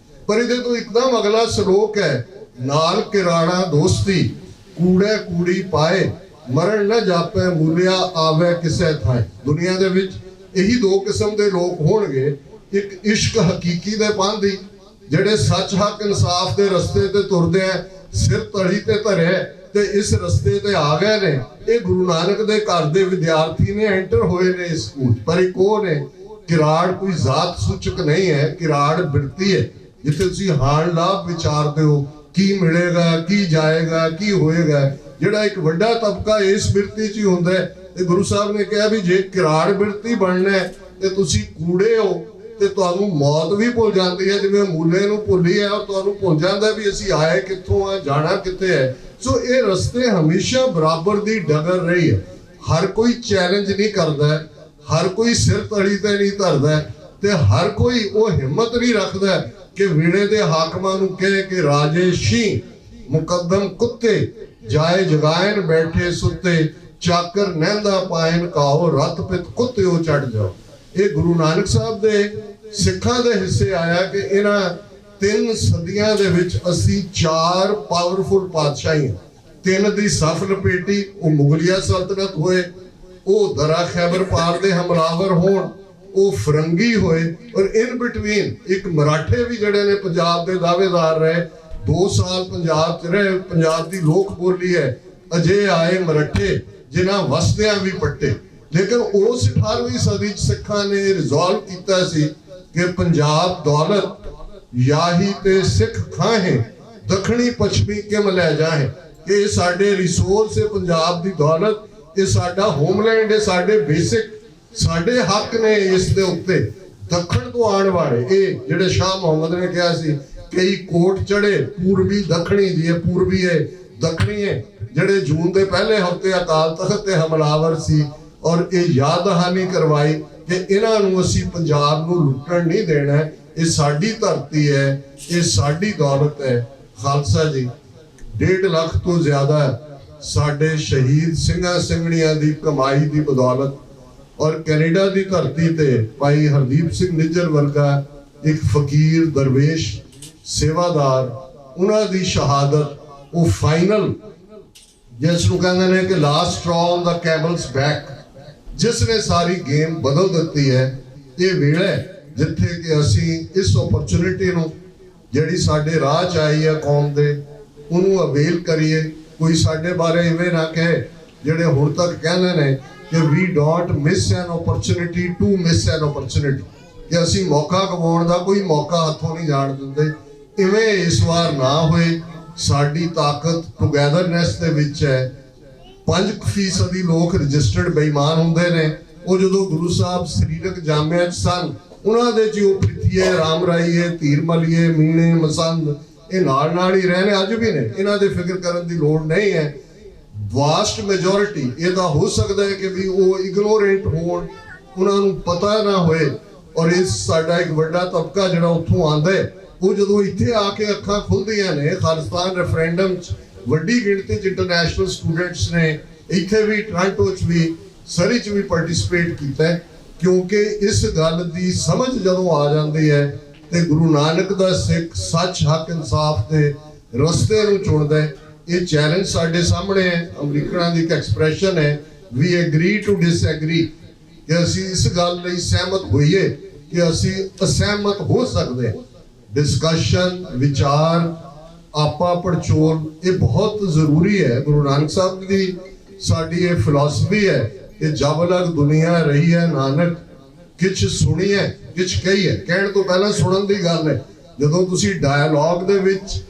ਪਰ ਇਹਦੇ ਤੋਂ ਇੱਕਦਮ ਅਗਲਾ ਸ਼ਲੋਕ ਹੈ, ਨਾਲ ਕਿਰਾਣਾ ਦੋਸਤੀ, ਕੂੜੇ ਕੂੜੀ ਪਾਏ, ਮਰਨ ਨਾ ਜਾਪੈ, ਮੂਲਿਆ ਆਵੇ ਕਿਸੇ ਥਾਂ। ਦੁਨੀਆ ਦੇ ਵਿੱਚ ਇਹੀ ਦੋ ਕਿਸਮ ਦੇ ਲੋਕ ਹੋਣਗੇ, ਇੱਕ ਇਸ਼ਕ ਹਕੀਕੀ ਦੇ ਪਾਂਦੀ, ਜਿਹੜੇ ਸੱਚ ਹੱਕ ਇਨਸਾਫ ਦੇ ਰਸਤੇ ਤੇ ਤੁਰਦੇ ਆ, ਸਿਰ ਤਲੀ ਤੇ ਧਰੇ ਤੇ ਇਸ ਰਸਤੇ ਤੇ ਆ ਗਏ ਨੇ। ਇਹ ਗੁਰੂ ਨਾਨਕ ਦੇ ਘਰ ਦੇ ਵਿਦਿਆਰਥੀ ਨੇ, ਐਂਟਰ ਹੋਏ ਨੇ ਇਸ ਸਕੂਲ। ਪਰ ਇੱਕ ਉਹ ਨੇ, ਕਿਰਾੜ ਕੋਈ ਜ਼ਾਤ ਸੂਚਕ ਨਹੀਂ ਹੈ, ਕਿਰਾੜ ਬਿਰਤੀ ਹੈ, ਜਿੱਥੇ ਤੁਸੀਂ ਹਾਣ ਲਾਭ ਵਿਚਾਰਦੇ ਹੋ, ਕੀ ਮਿਲੇਗਾ, ਕੀ ਜਾਏਗਾ, ਕੀ ਹੋਏਗਾ। ਜਿਹੜਾ ਇੱਕ ਵੱਡਾ ਤਬਕਾ ਇਸ ਬਿਰਤੀ 'ਚ ਹੀ ਹੁੰਦਾ ਹੈ। ਤੇ ਗੁਰੂ ਸਾਹਿਬ ਨੇ ਕਿਹਾ ਵੀ ਜੇ ਕਿਰਾੜ ਬਿਰਤੀ ਬਣਨਾ ਹੈ ਤੇ ਤੁਸੀਂ ਕੂੜੇ ਹੋ, ਤੇ ਤੁਹਾਨੂੰ ਮੌਤ ਵੀ ਭੁੱਲ ਜਾਂਦੀ ਹੈ, ਜਿਵੇਂ ਮੂਲੇ ਨੂੰ ਭੁੱਲੀ ਹੈ, ਔਰ ਤੁਹਾਨੂੰ ਭੁੱਲ ਜਾਂਦਾ ਵੀ ਅਸੀਂ ਆਏ ਕਿੱਥੋਂ ਆ, ਜਾਣਾ ਕਿੱਥੇ ਹੈ। ਸੋ ਇਹ ਰਸਤੇ ਹਮੇਸ਼ਾ ਬਰਾਬਰ ਦੀ ਡਗਰ ਰਹੀ ਹੈ। ਹਰ ਕੋਈ ਚੈਲੰਜ ਨਹੀਂ ਕਰਦਾ, ਹਰ ਕੋਈ ਸਿਰ ਤਲੀ ਤੇ ਨਹੀਂ ਧਰਦਾ, ਤੇ ਹਰ ਕੋਈ ਉਹ ਹਿੰਮਤ ਨਹੀਂ ਰੱਖਦਾ ਕਿ ਵੇਲੇ ਦੇ ਹਾਕਮਾਂ ਨੂੰ ਕਹੇ ਕਿ ਰਾਜੇ ਸ਼ੀ ਮੁਕੱਦਮ ਕੁੱਤੇ, ਜਾਏ ਜਗਾਇਨ ਬੈਠੇ ਸੁੱਤੇ, ਚਾਕਰ ਨਹਿੰਦਾ ਪਾਇਨ ਕਾਓ, ਰੱਤ ਪਿਤ ਕੁੱਤਿਓ ਚੜ ਜਾਓ। ਇਹ ਗੁਰੂ ਨਾਨਕ ਸਾਹਿਬ ਦੇ ਸਿੱਖਾਂ ਦੇ ਹਿੱਸੇ ਆਇਆ ਕਿ ਇਹਨਾਂ 3 ਸਦੀਆਂ ਦੇ ਵਿੱਚ ਅਸੀਂ 4 ਪਾਵਰਫੁਲ ਪਾਤਸ਼ਾਹੀਆਂ, 3 ਦੀ ਸਫ ਲਪੇਟੀ, ਉਹ ਮੁਗਲਿਆ ਸਲਤਨਤ ਹੋਏ, ਉਹ ਦਰਾ ਖੈਬਰ ਪਾਰ ਦੇ ਹਮਲਾਵਰ ਹੋਣ, ਉਹ ਫਰੰਗੀ ਹੋਏ, ਔਰ ਇਨ ਬਿਟਵੀਨ ਇੱਕ ਮਰਾਠੇ ਵੀ ਜਿਹੜੇ ਨੇ ਪੰਜਾਬ ਦੇ ਦਾਅਵੇਦਾਰ ਰਹੇ। 2 ਸਾਲ ਪੰਜਾਬ 'ਚ ਰਹੇ, ਪੰਜਾਬ ਦੀ ਲੋਕ ਬੋਲੀ ਹੈ। ਅਜੇ ਆਏ ਮਰਾਠੇ ਜਿਨ੍ਹਾਂ ਵਸਦਿਆਂ ਵੀ ਪੱਟੇ। ਲੇਕਿਨ ਉਸ 18ਵੀਂ ਸਦੀ 'ਚ ਸਿੱਖਾਂ ਨੇ ਰਿਜ਼ੋਲਵ ਕੀਤਾ ਸੀ ਕਿ ਪੰਜਾਬ ਦੌਲਤ ਯਾਹੀ ਤੇ ਸਿੱਖ ਖਾਹੇ, ਦੱਖਣੀ ਪੱਛਮੀ ਕਿਮ ਲੈ ਜਾਏ। ਇਹ ਸਾਡੇ ਰਿਸੋਰਸ ਹੈ, ਪੰਜਾਬ ਦੀ ਦੌਲਤ, ਇਹ ਸਾਡਾ ਹੋਮਲੈਂਡ ਹੈ, ਸਾਡੇ ਬੇਸਿਕ ਸਾਡੇ ਹੱਕ ਨੇ ਇਸ ਦੇ ਉੱਤੇ। ਦੱਖਣ ਤੋਂ ਆਉਣ ਵਾਲੇ ਇਹ ਜਿਹੜੇ ਸ਼ਾਹ ਮੁਹੰਮਦ ਨੇ ਕਿਹਾ ਸੀ, ਕਈ ਕੋਟ ਚੜੇ ਪੂਰਬੀ ਦੱਖਣੀ ਦੀ, ਇਹ ਪੂਰਬੀ ਹੈ, ਦੱਖਣੀ ਹੈ, ਜਿਹੜੇ ਜੂਨ ਦੇ ਪਹਿਲੇ ਹਫ਼ਤੇ ਅਕਾਲ ਤਖਤ ਤੇ ਹਮਲਾਵਰ ਸੀ, ਔਰ ਇਹ ਯਾਦ ਦਹਾਨੀ ਕਰਵਾਈ ਕਿ ਇਹਨਾਂ ਨੂੰ ਅਸੀਂ ਪੰਜਾਬ ਨੂੰ ਲੁੱਟਣ ਨਹੀਂ ਦੇਣਾ। ਇਹ ਸਾਡੀ ਧਰਤੀ ਹੈ, ਇਹ ਸਾਡੀ ਦੌਲਤ ਹੈ। ਖਾਲਸਾ ਜੀ 1.5 ਲੱਖ ਤੋਂ ਜ਼ਿਆਦਾ ਸਾਡੇ ਸ਼ਹੀਦ ਸਿੰਘਾਂ ਸਿੰਘਣੀਆਂ ਦੀ ਕਮਾਈ ਦੀ ਬਦੌਲਤ, ਔਰ ਕੈਨੇਡਾ ਦੀ ਧਰਤੀ ਤੇ ਭਾਈ ਹਰਦੀਪ ਸਿੰਘ ਨਿੱਜਰ ਵਰਗਾ ਇੱਕ ਫਕੀਰ ਦਰਵੇਸ਼ ਸੇਵਾਦਾਰ, ਉਹਨਾਂ ਦੀ ਸ਼ਹਾਦਤ, ਉਹ ਫਾਈਨਲ ਜਿਸ ਨੂੰ ਕਹਿੰਦੇ ਨੇ ਕਿ ਲਾਸਟ ਸਟ੍ਰॉ ਔਨ ਦਾ ਕੈਮਲਸ ਬੈਕ, ਜਿਸ ਨੇ ਸਾਰੀ ਗੇਮ ਬਦਲ ਦਿੱਤੀ ਹੈ। ਇਹ ਵੇਲੇ ਜਿੱਥੇ ਕਿ ਅਸੀਂ ਇਸ ਓਪਰਚੁਨਿਟੀ ਨੂੰ ਜਿਹੜੀ ਸਾਡੇ ਰਾਹ 'ਚ ਆਈ ਹੈ ਕੌਮ ਦੇ, ਉਹਨੂੰ ਅਵੇਲ ਕਰੀਏ। ਕੋਈ ਸਾਡੇ ਬਾਰੇ ਇਵੇਂ ਨਾ ਕਹੇ ਜਿਹੜੇ ਹੁਣ ਤੱਕ ਕਹਿੰਦੇ ਨੇ ਕਿ we don't miss an opportunity to miss an opportunity, ਕਿ ਅਸੀਂ ਮੌਕਾ ਗਵਾਉਣ ਦਾ ਕੋਈ ਮੌਕਾ ਹੱਥੋਂ ਨਹੀਂ ਜਾਣ ਦਿੰਦੇ। ਇਵੇਂ ਇਸ ਵਾਰ ਨਾ ਹੋਏ। ਸਾਡੀ ਤਾਕਤ ਟੁਗੈਦਰਨੈਸ ਦੇ ਵਿੱਚ ਹੈ। 5% ਲੋਕ ਰਜਿਸਟਰਡ ਬੇਈਮਾਨ ਹੁੰਦੇ ਨੇ। ਉਹ ਜਦੋਂ ਗੁਰੂ ਸਾਹਿਬ ਸਰੀਰਕ ਜਾਮਿਆਂ 'ਚ ਸਨ, ਉਹਨਾਂ ਦੇ 'ਚ ਉਹ ਪ੍ਰਿਥੀਏ, ਰਾਮ ਰਾਈਏ, ਧੀਰ ਮਲੀਏ, ਮੀਣੇ, ਮਸੰਦ, ਇਹ ਨਾਲ ਹੀ ਰਹੇ ਨੇ, ਅੱਜ ਵੀ ਨੇ। ਇਹਨਾਂ ਦੇ ਫਿਕਰ ਕਰਨ ਦੀ ਲੋੜ ਨਹੀਂ ਹੈ। ਵਾਸਟ ਮੈਜੋਰਿਟੀ, ਇਹ ਤਾਂ ਹੋ ਸਕਦਾ ਹੈ ਕਿ ਵੀ ਉਹ ਇਗਨੋਰੈਂਟ ਹੋਣ, ਉਹਨਾਂ ਨੂੰ ਪਤਾ ਨਾ ਹੋਏ। ਔਰ ਇਸ ਸਾਡਾ ਇੱਕ ਵੱਡਾ ਤਬਕਾ ਜਿਹੜਾ ਉੱਥੋਂ ਆਉਂਦਾ ਹੈ, ਉਹ ਜਦੋਂ ਇੱਥੇ ਆ ਕੇ ਅੱਖਾਂ ਖੁੱਲਦੀਆਂ ਨੇ, ਖਾਲਿਸਤਾਨ ਰੈਫਰੈਂਡਮ 'ਚ ਵੱਡੀ ਗਿਣਤੀ 'ਚ ਇੰਟਰਨੈਸ਼ਨਲ ਸਟੂਡੈਂਟਸ ਨੇ ਇੱਥੇ ਵੀ, ਟੋਰਾਂਟੋ 'ਚ ਵੀ, ਸਰੀ 'ਚ ਵੀ ਪਾਰਟਿਸਿਪੇਟ ਕੀਤਾ, ਕਿਉਂਕਿ ਇਸ ਗੱਲ ਦੀ ਸਮਝ ਜਦੋਂ ਆ ਜਾਂਦੀ ਹੈ ਤੇ ਗੁਰੂ ਨਾਨਕ ਦਾ ਸਿੱਖ ਸੱਚ, ਹੱਕ, ਇਨਸਾਫ ਦੇ ਰਸਤੇ ਨੂੰ ਚੁਣਦਾ ਹੈ। ਇਹ ਚੈਲੰਜ ਸਾਡੇ ਸਾਹਮਣੇ ਹੈ, ਅਮਰੀਕਨਾਂ ਦੀ ਇੱਕ ਐਕਸਪ੍ਰੈਸ਼ਨ ਹੈ, ਵੀ ਐਗਰੀ ਟੂ ਡਿਸਐਗਰੀ, ਕਿ ਅਸੀਂ ਇਸ ਗੱਲ ਲਈ ਸਹਿਮਤ ਹੋਈਏ ਕਿ ਅਸੀਂ ਅਸਹਿਮਤ ਹੋ ਸਕਦੇ ਹਾਂ। ਡਿਸਕਸ਼ਨ, ਵਿਚਾਰ, ਆਪਾ ਪੜਚੋਲ, ਇਹ ਬਹੁਤ ਜ਼ਰੂਰੀ ਹੈ। ਗੁਰੂ ਨਾਨਕ ਸਾਹਿਬ ਦੀ ਸਾਡੀ ਇਹ ਫਿਲਾਸਫੀ ਹੈ ਕਿ ਜਬ ਲਗ ਦੁਨੀਆ ਰਹੀ ਹੈ ਨਾਨਕ, ਕਿਛ ਸੁਣੀ ਹੈ ਕਿਛ ਕਹੀ ਹੈ। ਕਹਿਣ ਤੋਂ ਪਹਿਲਾਂ ਸੁਣਨ ਦੀ ਗੱਲ ਹੈ। ਜਦੋਂ ਤੁਸੀਂ ਡਾਇਲੌਗ ਦੇ ਵਿੱਚ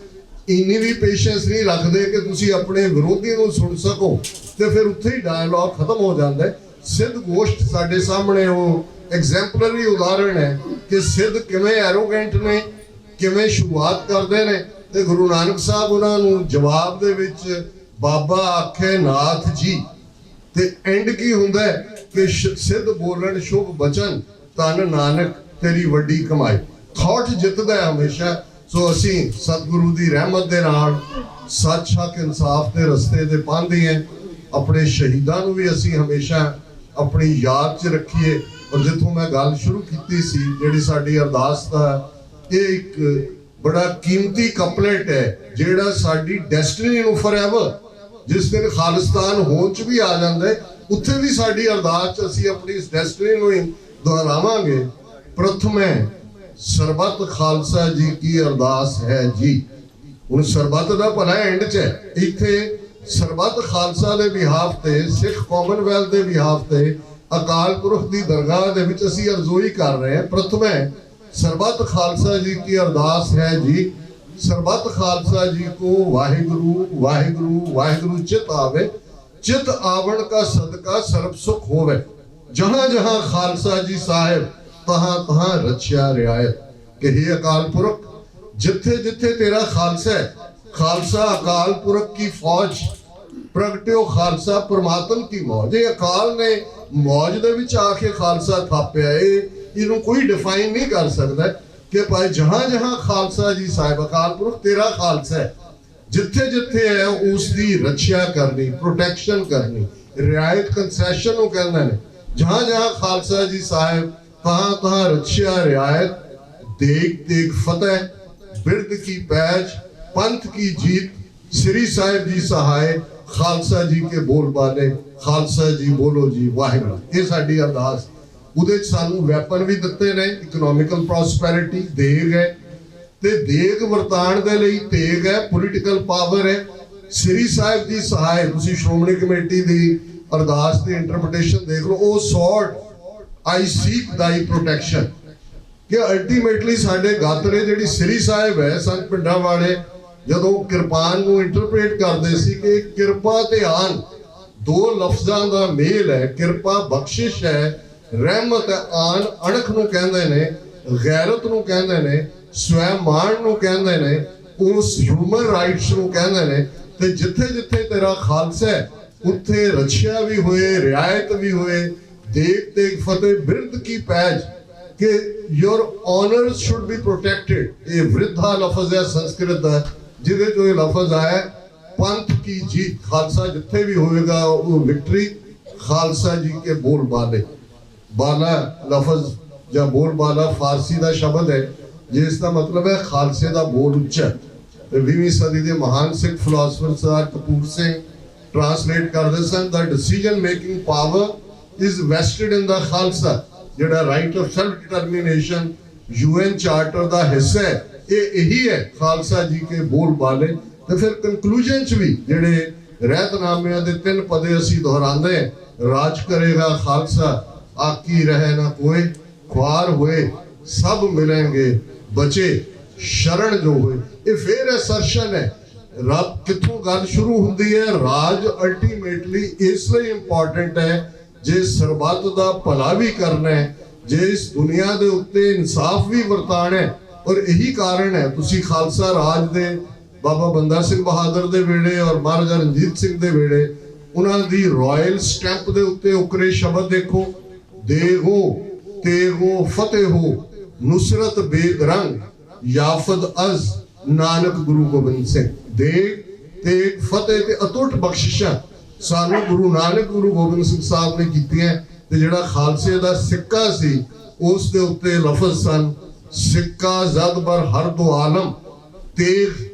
ਇੰਨੀ ਵੀ ਪੇਸ਼ੈਂਸ ਨਹੀਂ ਰੱਖਦੇ ਕਿ ਤੁਸੀਂ ਆਪਣੇ ਵਿਰੋਧੀ ਨੂੰ ਸੁਣ ਸਕੋ, ਤੇ ਫਿਰ ਉੱਥੇ ਹੀ ਡਾਇਲੌਗ ਖਤਮ ਹੋ ਜਾਂਦਾ ਹੈ। ਸਿੱਧ ਗੋਸ਼ਟ ਸਾਡੇ ਸਾਹਮਣੇ ਉਹ ਐਗਜ਼ੈਂਪਲਰੀ ਉਦਾਹਰਣ ਹੈ ਕਿ ਸਿੱਧ ਕਿਵੇਂ ਐਰੋਗੈਂਟ ਨੇ, ਕਿਵੇਂ ਸ਼ੁਰੂਆਤ ਕਰਦੇ ਨੇ, ਤੇ ਗੁਰੂ ਨਾਨਕ ਸਾਹਿਬ ਉਹਨਾਂ ਨੂੰ ਜਵਾਬ ਦੇ ਵਿੱਚ ਬਾਬਾ ਆਖੇ ਨਾਥ ਜੀ, ਤੇ ਐਂਡ ਕੀ ਹੁੰਦਾ ਹੈ ਕਿ ਸਿੱਧ ਬੋਲਣ ਸ਼ੁਭ ਬਚਨ, ਧੰਨ ਨਾਨਕ ਤੇਰੀ ਵੱਡੀ ਕਮਾਈ। ਥਾਟ ਜਿੱਤਦਾ ਹੈ ਹਮੇਸ਼ਾ। ਸੋ ਅਸੀਂ ਸਤਿਗੁਰੂ ਦੀ ਰਹਿਮਤ ਦੇ ਨਾਲ ਸੱਚ, ਹੱਕ, ਇਨਸਾਫ ਦੇ ਰਸਤੇ ਤੇ ਪਾਉਂਦੇ ਹਾਂ। ਆਪਣੇ ਸ਼ਹੀਦਾਂ ਨੂੰ ਵੀ ਅਸੀਂ ਹਮੇਸ਼ਾ ਆਪਣੀ ਯਾਦ 'ਚ ਰੱਖੀਏ। ਔਰ ਜਿੱਥੋਂ ਮੈਂ ਗੱਲ ਸ਼ੁਰੂ ਕੀਤੀ ਸੀ, ਜਿਹੜੀ ਸਾਡੀ ਅਰਦਾਸ ਦਾ ਇਹ ਇੱਕ ਬੜਾ ਕੀਮਤੀ ਕਪਲੇਟ ਹੈ, ਜਿਹੜਾ ਸਾਡੀ ਡੈਸਟੀਨੀ ਨੂੰ ਫੋਰਐਵਰ, ਜਿਸ ਦਿਨ ਖਾਲਿਸਤਾਨ ਹੋਂਦ 'ਚ ਵੀ ਆ ਜਾਂਦਾ ਹੈ, ਉੱਥੇ ਵੀ ਸਾਡੀ ਅਰਦਾਸ 'ਚ ਅਸੀਂ ਆਪਣੀ ਇਸ ਡੈਸਟੀਨੀ ਨੂੰ ਹੀ ਦੁਹਰਾਵਾਂਗੇ। ਪ੍ਰਥਮੇ ਸਰਬੱਤ ਖਾਲਸਾ ਜੀ ਕੀ ਅਰਦਾਸ ਹੈ ਜੀ। ਹੁਣ ਸਰਬੱਤ ਦਾ ਭਲਾ ਐਂਡ 'ਚ ਹੈ। ਇੱਥੇ ਸਰਬੱਤ ਖਾਲਸਾ ਦੇ ਬਿਹਾਫ ਤੇ, ਸਿੱਖ ਕਾਮਨਵੈਲਥ ਦੇ ਬਿਹਾਫ ਤੇ, ਅਕਾਲ ਪੁਰਖ ਦੀ ਦਰਗਾਹ ਦੇ ਵਿੱਚ ਅਸੀਂ ਅਰਜ਼ੋਈ ਕਰ ਰਹੇ ਹਾਂ। ਪ੍ਰਥਮੇ ਸਰਬੱਤ ਖਾਲਸਾ ਜੀ की अरदास है जी। सरबत खालसा जी को वाहिगुरु वाहिगुरु वाहिगुरु चित आवे, चित आवण का सदका सर्व सुख होवे। जहां जहां खालसा जी साहिब तहां तहां रक्षा रियायत। कि हे अकाल पुरख, जिथे जिथे तेरा खालसा है, खालसा अकाल पुरख की फौज, प्रगट्यो खालसा परमात्म की मौज। ये अकाल ने मौज दे विच आके खालसा थापिया। ਇਹਨੂੰ ਕੋਈ ਡਿਫਾਈਨ ਨਹੀਂ ਕਰ ਸਕਦਾ ਕਿ ਭਾਈ ਜਹਾਂ ਜਹਾਂ ਖਾਲਸਾ ਜੀ ਸਾਹਿਬ, ਅਕਾਲ ਪੁਰਖ ਤੇਰਾ ਖਾਲਸਾ ਹੈ, ਜਿੱਥੇ ਜਿੱਥੇ ਹੈ ਉਸ ਦੀ ਰੱਖਿਆ ਕਰਨੀ, ਪ੍ਰੋਟੈਕਸ਼ਨ ਕਰਨੀ, ਰਿਆਇਤ, ਕੰਸੈਸ਼ਨ ਨੂੰ ਕਹਿੰਦੇ ਨੇ। ਜਹਾਂ ਜਹਾਂ ਖਾਲਸਾ ਜੀ ਸਾਹਿਬ ਤਹਾਂ ਤਹਾਂ ਰੱਖਿਆ ਰਿਆਇਤ, ਦੇਖ ਦੇਖ ਫਤਿਹ, ਬਿਰਦ ਕੀ ਪੈਜ, ਪੰਥ ਕੀ जीत, श्री साहिब जी सहाय, खालसा जी के बोल बाले, खालसा जी बोलो जी वाहिगुरू। ये साडी अरदास। ਉਹਦੇ 'ਚ ਸਾਨੂੰ ਵੈਪਨ ਵੀ ਦਿੱਤੇ ਨੇ, ਇਕਨੋਮਿਕਲ ਪ੍ਰੋਸਪੈਰਿਟੀ, ਦੇਗ ਹੈ, ਤੇ ਦੇਗ ਵਰਤਾਣ ਦੇ ਲਈ ਤੇਗ ਹੈ, ਪੋਲੀਟੀਕਲ ਪਾਵਰ ਹੈ। ਸ੍ਰੀ ਸਾਹਿਬ ਦੀ ਸਹਾਇ, ਤੁਸੀਂ ਸ਼੍ਰੋਮਣੀ ਕਮੇਟੀ ਦੀ ਅਰਦਾਸ ਦੀ ਇੰਟਰਪ੍ਰੀਟੇਸ਼ਨ ਦੇਖ ਲਓ। ਉਹ ਸੌਰਡ ਆਈ ਸੀਕ ਦਾਈ ਪ੍ਰੋਟੈਕਸ਼ਨ, ਕਿ ਅਲਟੀਮੇਟਲੀ ਸਾਡੇ ਗਾਤਰੇ ਜਿਹੜੀ ਸ੍ਰੀ ਸਾਹਿਬ ਹੈ, ਸੰਤ ਪਿੰਡਾਂ ਵਾਲੇ ਜਦੋਂ ਕਿਰਪਾਨ ਨੂੰ ਇੰਟਰਪ੍ਰੀਟ ਕਰਦੇ ਸੀ ਕਿ ਕਿਰਪਾ ਤੇ ਆਨ ਦੋ ਲਫ਼ਜ਼ਾਂ ਦਾ ਮੇਲ ਹੈ। ਕਿਰਪਾ ਬਖਸ਼ਿਸ਼ ਹੈ, ਰਹਿਮਤ ਆਨ ਅਣਖ ਨੂੰ ਕਹਿੰਦੇ ਨੇ, ਗੈਰਤ ਨੂੰ ਕਹਿੰਦੇ ਨੇ, ਸਵੈਮਾਨ ਨੂੰ ਕਹਿੰਦੇ ਨੇ, ਉਸ ਹਿਊਮਨ ਰਾਈਟਸ ਨੂੰ ਕਹਿੰਦੇ ਨੇ। ਤੇ ਜਿੱਥੇ ਜਿੱਥੇ ਤੇਰਾ ਖਾਲਸਾ ਹੈ, ਉੱਥੇ ਰੱਖਿਆ ਵੀ ਹੋਏ, ਰਿਆਇਤ ਵੀ ਹੋਏ, ਦੇਖ ਦੇਖ ਫਤਿਹ, ਬਿਰਦ ਕੀ ਪੈਜ, ਕਿ your honors should be protected। ਇਹ ਵ੍ਰਿਧਾ ਲਫ਼ਜ਼ ਹੈ ਸੰਸਕ੍ਰਿਤ ਦਾ, ਜਿਹਦੇ ਤੋਂ ਇਹ ਲਫ਼ਜ਼ ਆਇਆ। ਪੰਥ ਕੀ जीत, ਖਾਲਸਾ ਜਿੱਥੇ ਵੀ ਹੋਏਗਾ ਉਹ ਵਿਕਟਰੀ। ਖਾਲਸਾ ਜੀ ਕੇ ਬੋਲ ਬਾਲੇ, ਬਾਲਾ ਲਫ਼ਜ਼ ਜਾਂ ਬੋਲ ਬਾਲਾ ਫਾਰਸੀ ਦਾ ਸ਼ਬਦ ਹੈ, ਜਿਸ ਦਾ ਮਤਲਬ ਹੈ ਖਾਲਸੇ ਦਾ ਬੋਲ ਉੱਚਾ। ਤੇ 20ਵੀਂ ਸਦੀ ਦੇ ਮਹਾਨ ਸਿੱਖ ਫਿਲਾਸਫਰ ਸਰਦਾਰ ਕਪੂਰ ਸਿੰਘ ਟ੍ਰਾਂਸਲੇਟ ਕਰਦੇ ਸਨ, the decision making power is vested in the Khalsa, ਜਿਹੜਾ right of self determination UN charter ਦਾ ਹਿੱਸਾ ਹੈ। ਇਹ ਇਹੀ ਹੈ ਖਾਲਸਾ ਜੀ ਕੇ ਬੋਲ ਬਾਲੇ। ਤੇ ਫਿਰ ਕੰਕਲੂਜਨ 'ਚ ਵੀ ਜਿਹੜੇ ਰਹਿਤਨਾਮਿਆਂ ਦੇ 3 ਪਦੇ ਅਸੀਂ ਦੁਹਰਾਉਂਦੇ ਹਾਂ, ਰਾਜ ਕਰੇਗਾ ਖਾਲਸਾ, आकी रहे ना कोई, ख्वार हुए सब मिलेंगे, बचे शरण जो हुए। ये फिर असर्शन है। रब किथों गल शुरू हुंदी है। राज अल्टीमेटली इसलिए इंपॉर्टेंट है जे सरबत दा भला भी करना है, जे इस दुनिया दे उत्ते इंसाफ भी वरताना है। और यही कारण है तुसी खालसा राज दे बाबा बंदा सिंह बहादुर दे वेड़े और महाराजा रणजीत सिंह दे वेड़े उन्हां दी रॉयल स्टैंप दे उत्ते उकरे शब्द देखो, देगो तेगो फतेहो नुसरत बेदरंग, याफद अज नानक गुरु गोबिंद सिंह देग तेग फतेह ते अतुट बख्शिशां सानू गुरु नानक गुरु गोबिंद सिंह साहब ने कीतियां ते जिहड़ा खालसे दा सिक्का सी उस दे उत्ते लफज सन सिक्का जद बर हर दो आलम तेग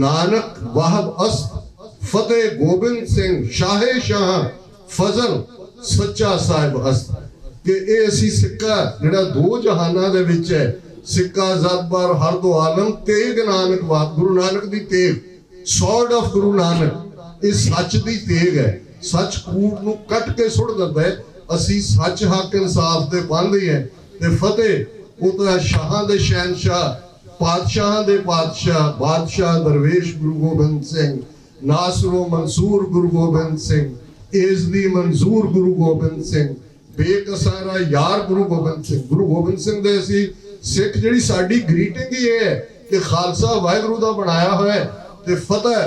नानक वाहब अस्त फतेह गोबिंद सिंह शाहे शाह फजल सच्चा साहिब अस्त कि ये असी सिक्का जिहड़ा दो जहाना दे विच है सिक्का जद बर हर दो आलम तेग नानक वाहब गुरु नानक दी तेग सॉर्ड ऑफ गुरु नानक इस सच दी तेग है सच कूट नूं कट के सुट दिंदा है असी सच हक इंसाफ दे पांदे हैं ते फतेह वो तो शाहां दे शहनशाह पातशाह दे पातशाह बादशाह दरवेश गुरु गोबिंद सिंह नासरो मंसूर गुरु गोबिंद सिंह इज़दी मंजूर गुरु गोबिंद सिंह बेकसारा यार गुरु गोबिंद सिंह दे असी सिख जिहड़ी साडी ग्रीटिंग ही है कि खालसा वाहिगुरू दा बनाया होया है ते फतेह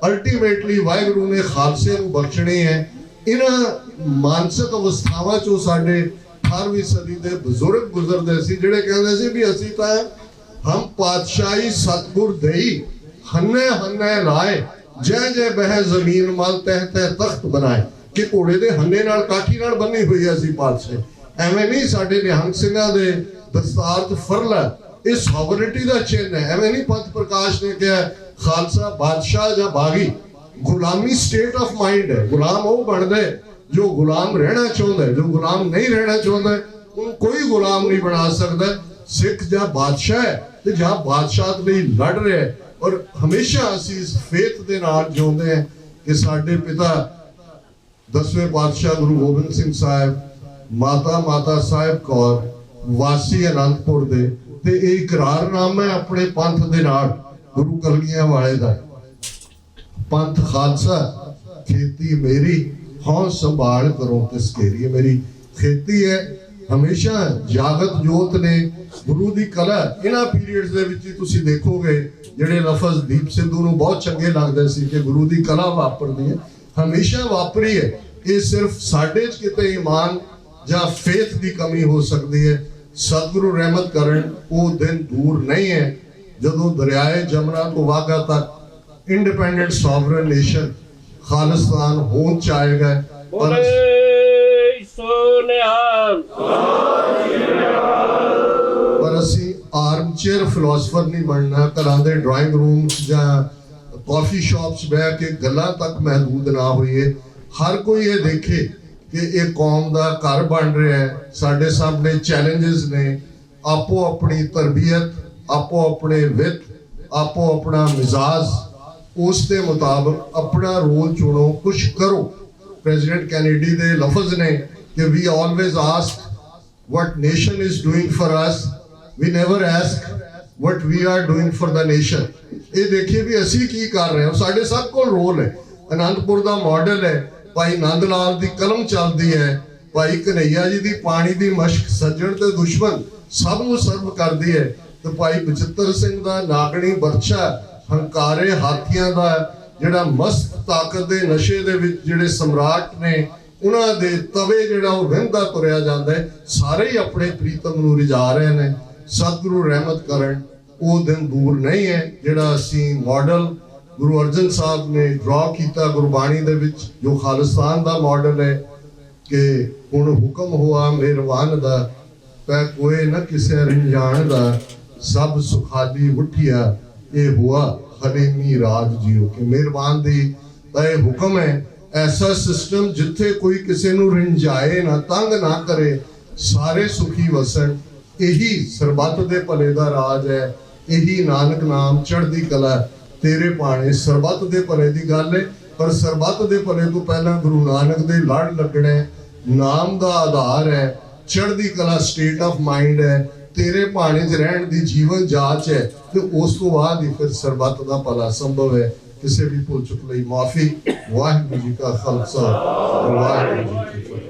अल्टीमेटली वाहिगुरू ने खालसे नूं बख्शणे है इन्हां मानसिक अवस्थावां चों साडे 18वीं सदी दे बुजुर्ग गुजरदे सी जिहड़े कहंदे सी भी असी तां हम पातशाही सतगुर दई हन्ने हन्ने लाए जय जय बह जमीन मल तह तह तख्त बनाए कि घोड़े दे हन्ने नाल काठी नाल बन्नी हुई है सी पातशाह एवें नहीं साडे निहंग सिंहां दे दस्तार ते फरला ये सॉवरेनिटी दा चिन्ह है एवें नहीं पंथ प्रकाश ने कहा खालसा बादशाह या बागी गुलामी स्टेट ऑफ माइंड है गुलाम वो बनदा है जो गुलाम रहना चाहता है जो गुलाम नहीं रहना चाहता उन कोई गुलाम नहीं बना सकता सिख जहाँ बादशाह है तो जहाँ बादशाह लिए लड़ रहे हैं और हमेशा असी इस फेथ दे नाल जिउंदे हैं कि साडे पिता 10वें पातशाह गुरु गोबिंद सिंह साहब माता साहिब कौर वासी आनंदपुर दे ते एक इकरारनामा है अपने पंथ दे नाल गुरु कलगियां वाले दा पंथ खालसा खेती मेरी हाँ संभाल करो तिसकेरी मेरी खेती है हमेशा जागत जोत ने गुरु दी कला इन्हां पीरियड्स दे विच तुसी देखोगे जिहड़े लफज दीप सिद्धू नूं बहुत चंगे लगदे सी कि गुरु दी कला वापरदी है हमेशा वापरी है ये सिर्फ साडे च किते ईमान जां फेथ दी कमी हो सकदी है सतगुरु रहमत करन वो दिन दूर नहीं है जदों दरियाए जमुना तो वाघा तक इंडिपेंडेंट सॉवरन नेशन खालिस्तान होंद चाहेगा पर असी आर्म चेयर फिलोसफर नहीं बनना घरां दे ड्राइंग रूम्स जां कॉफी शॉप्स बह के गल्लां तक महदूद ना होइए हर कोई ये देखे कि ये कौम दा घर बन रहा है साडे सामने चैलेंजेस ने आपो अपनी तरबियत आपो अपने वित आपो अपना मिजाज उस दे मुताबिक अपना रोल चुनो कुछ करो प्रेसिडेंट कैनेडी दे लफ्ज ने कि we always ask what nation is doing for us we never ask what we are doing for the nation ये देखिए भी असी की कर रहे हैं साडे सब को रोल है आनंदपुर दा मॉडल है भाई नंद लाल दी कलम चलती है भाई कन्हैया जी दी पानी दी मश्क सज्जन ते दुश्मन सब नूं सर्व करदी है तो भाई बचित्र सिंह दा नागणी बरछा हंकारे हाथियां दा जिहड़ा मस्त ताकत दे नशे दे विच जिहड़े सम्राट ने उन्हां दे तवे जिहड़ा वो वहिंदा तुरिया जांदा है सारे ही अपने प्रीतम नूं रिझा रहे ने सतगुरु रहमत करन वो दिन दूर नहीं है जिहड़ा असीं मॉडल गुरु अर्जन साहब ने ड्रॉ किया गुरबाणी दे विच जो खालिस्तान दा मॉडल है कि हुण हुक्म हुआ मेहरबान दा पै कोई न किसे रंजान दा सब सुखाली उठिया ये हुआ खलीमी राज जियो कि मेहरबान दी ये हुक्म है ऐसा सिस्टम जिथे कोई किसी नूं रिंजाए ना तंग ना करे सारे सुखी वसन यही सरबत दे भले दा राज है यही नानक नाम चढ़दी कला तेरे पाने सरबत दे भले दी गल है पर सरबत दे भले तो पहला गुरु नानक दे लड़ लगने नाम दा आधार है चढ़दी कला स्टेट ऑफ माइंड है तेरे पाने च रहन दी जीवन जांच है तो उस तो बाद ही फिर सरबत दा भला संभव है किसी भी भुल चुक लई माफी वाहिगुरू जी का खालसा वाहिगुरू जी की फतेह।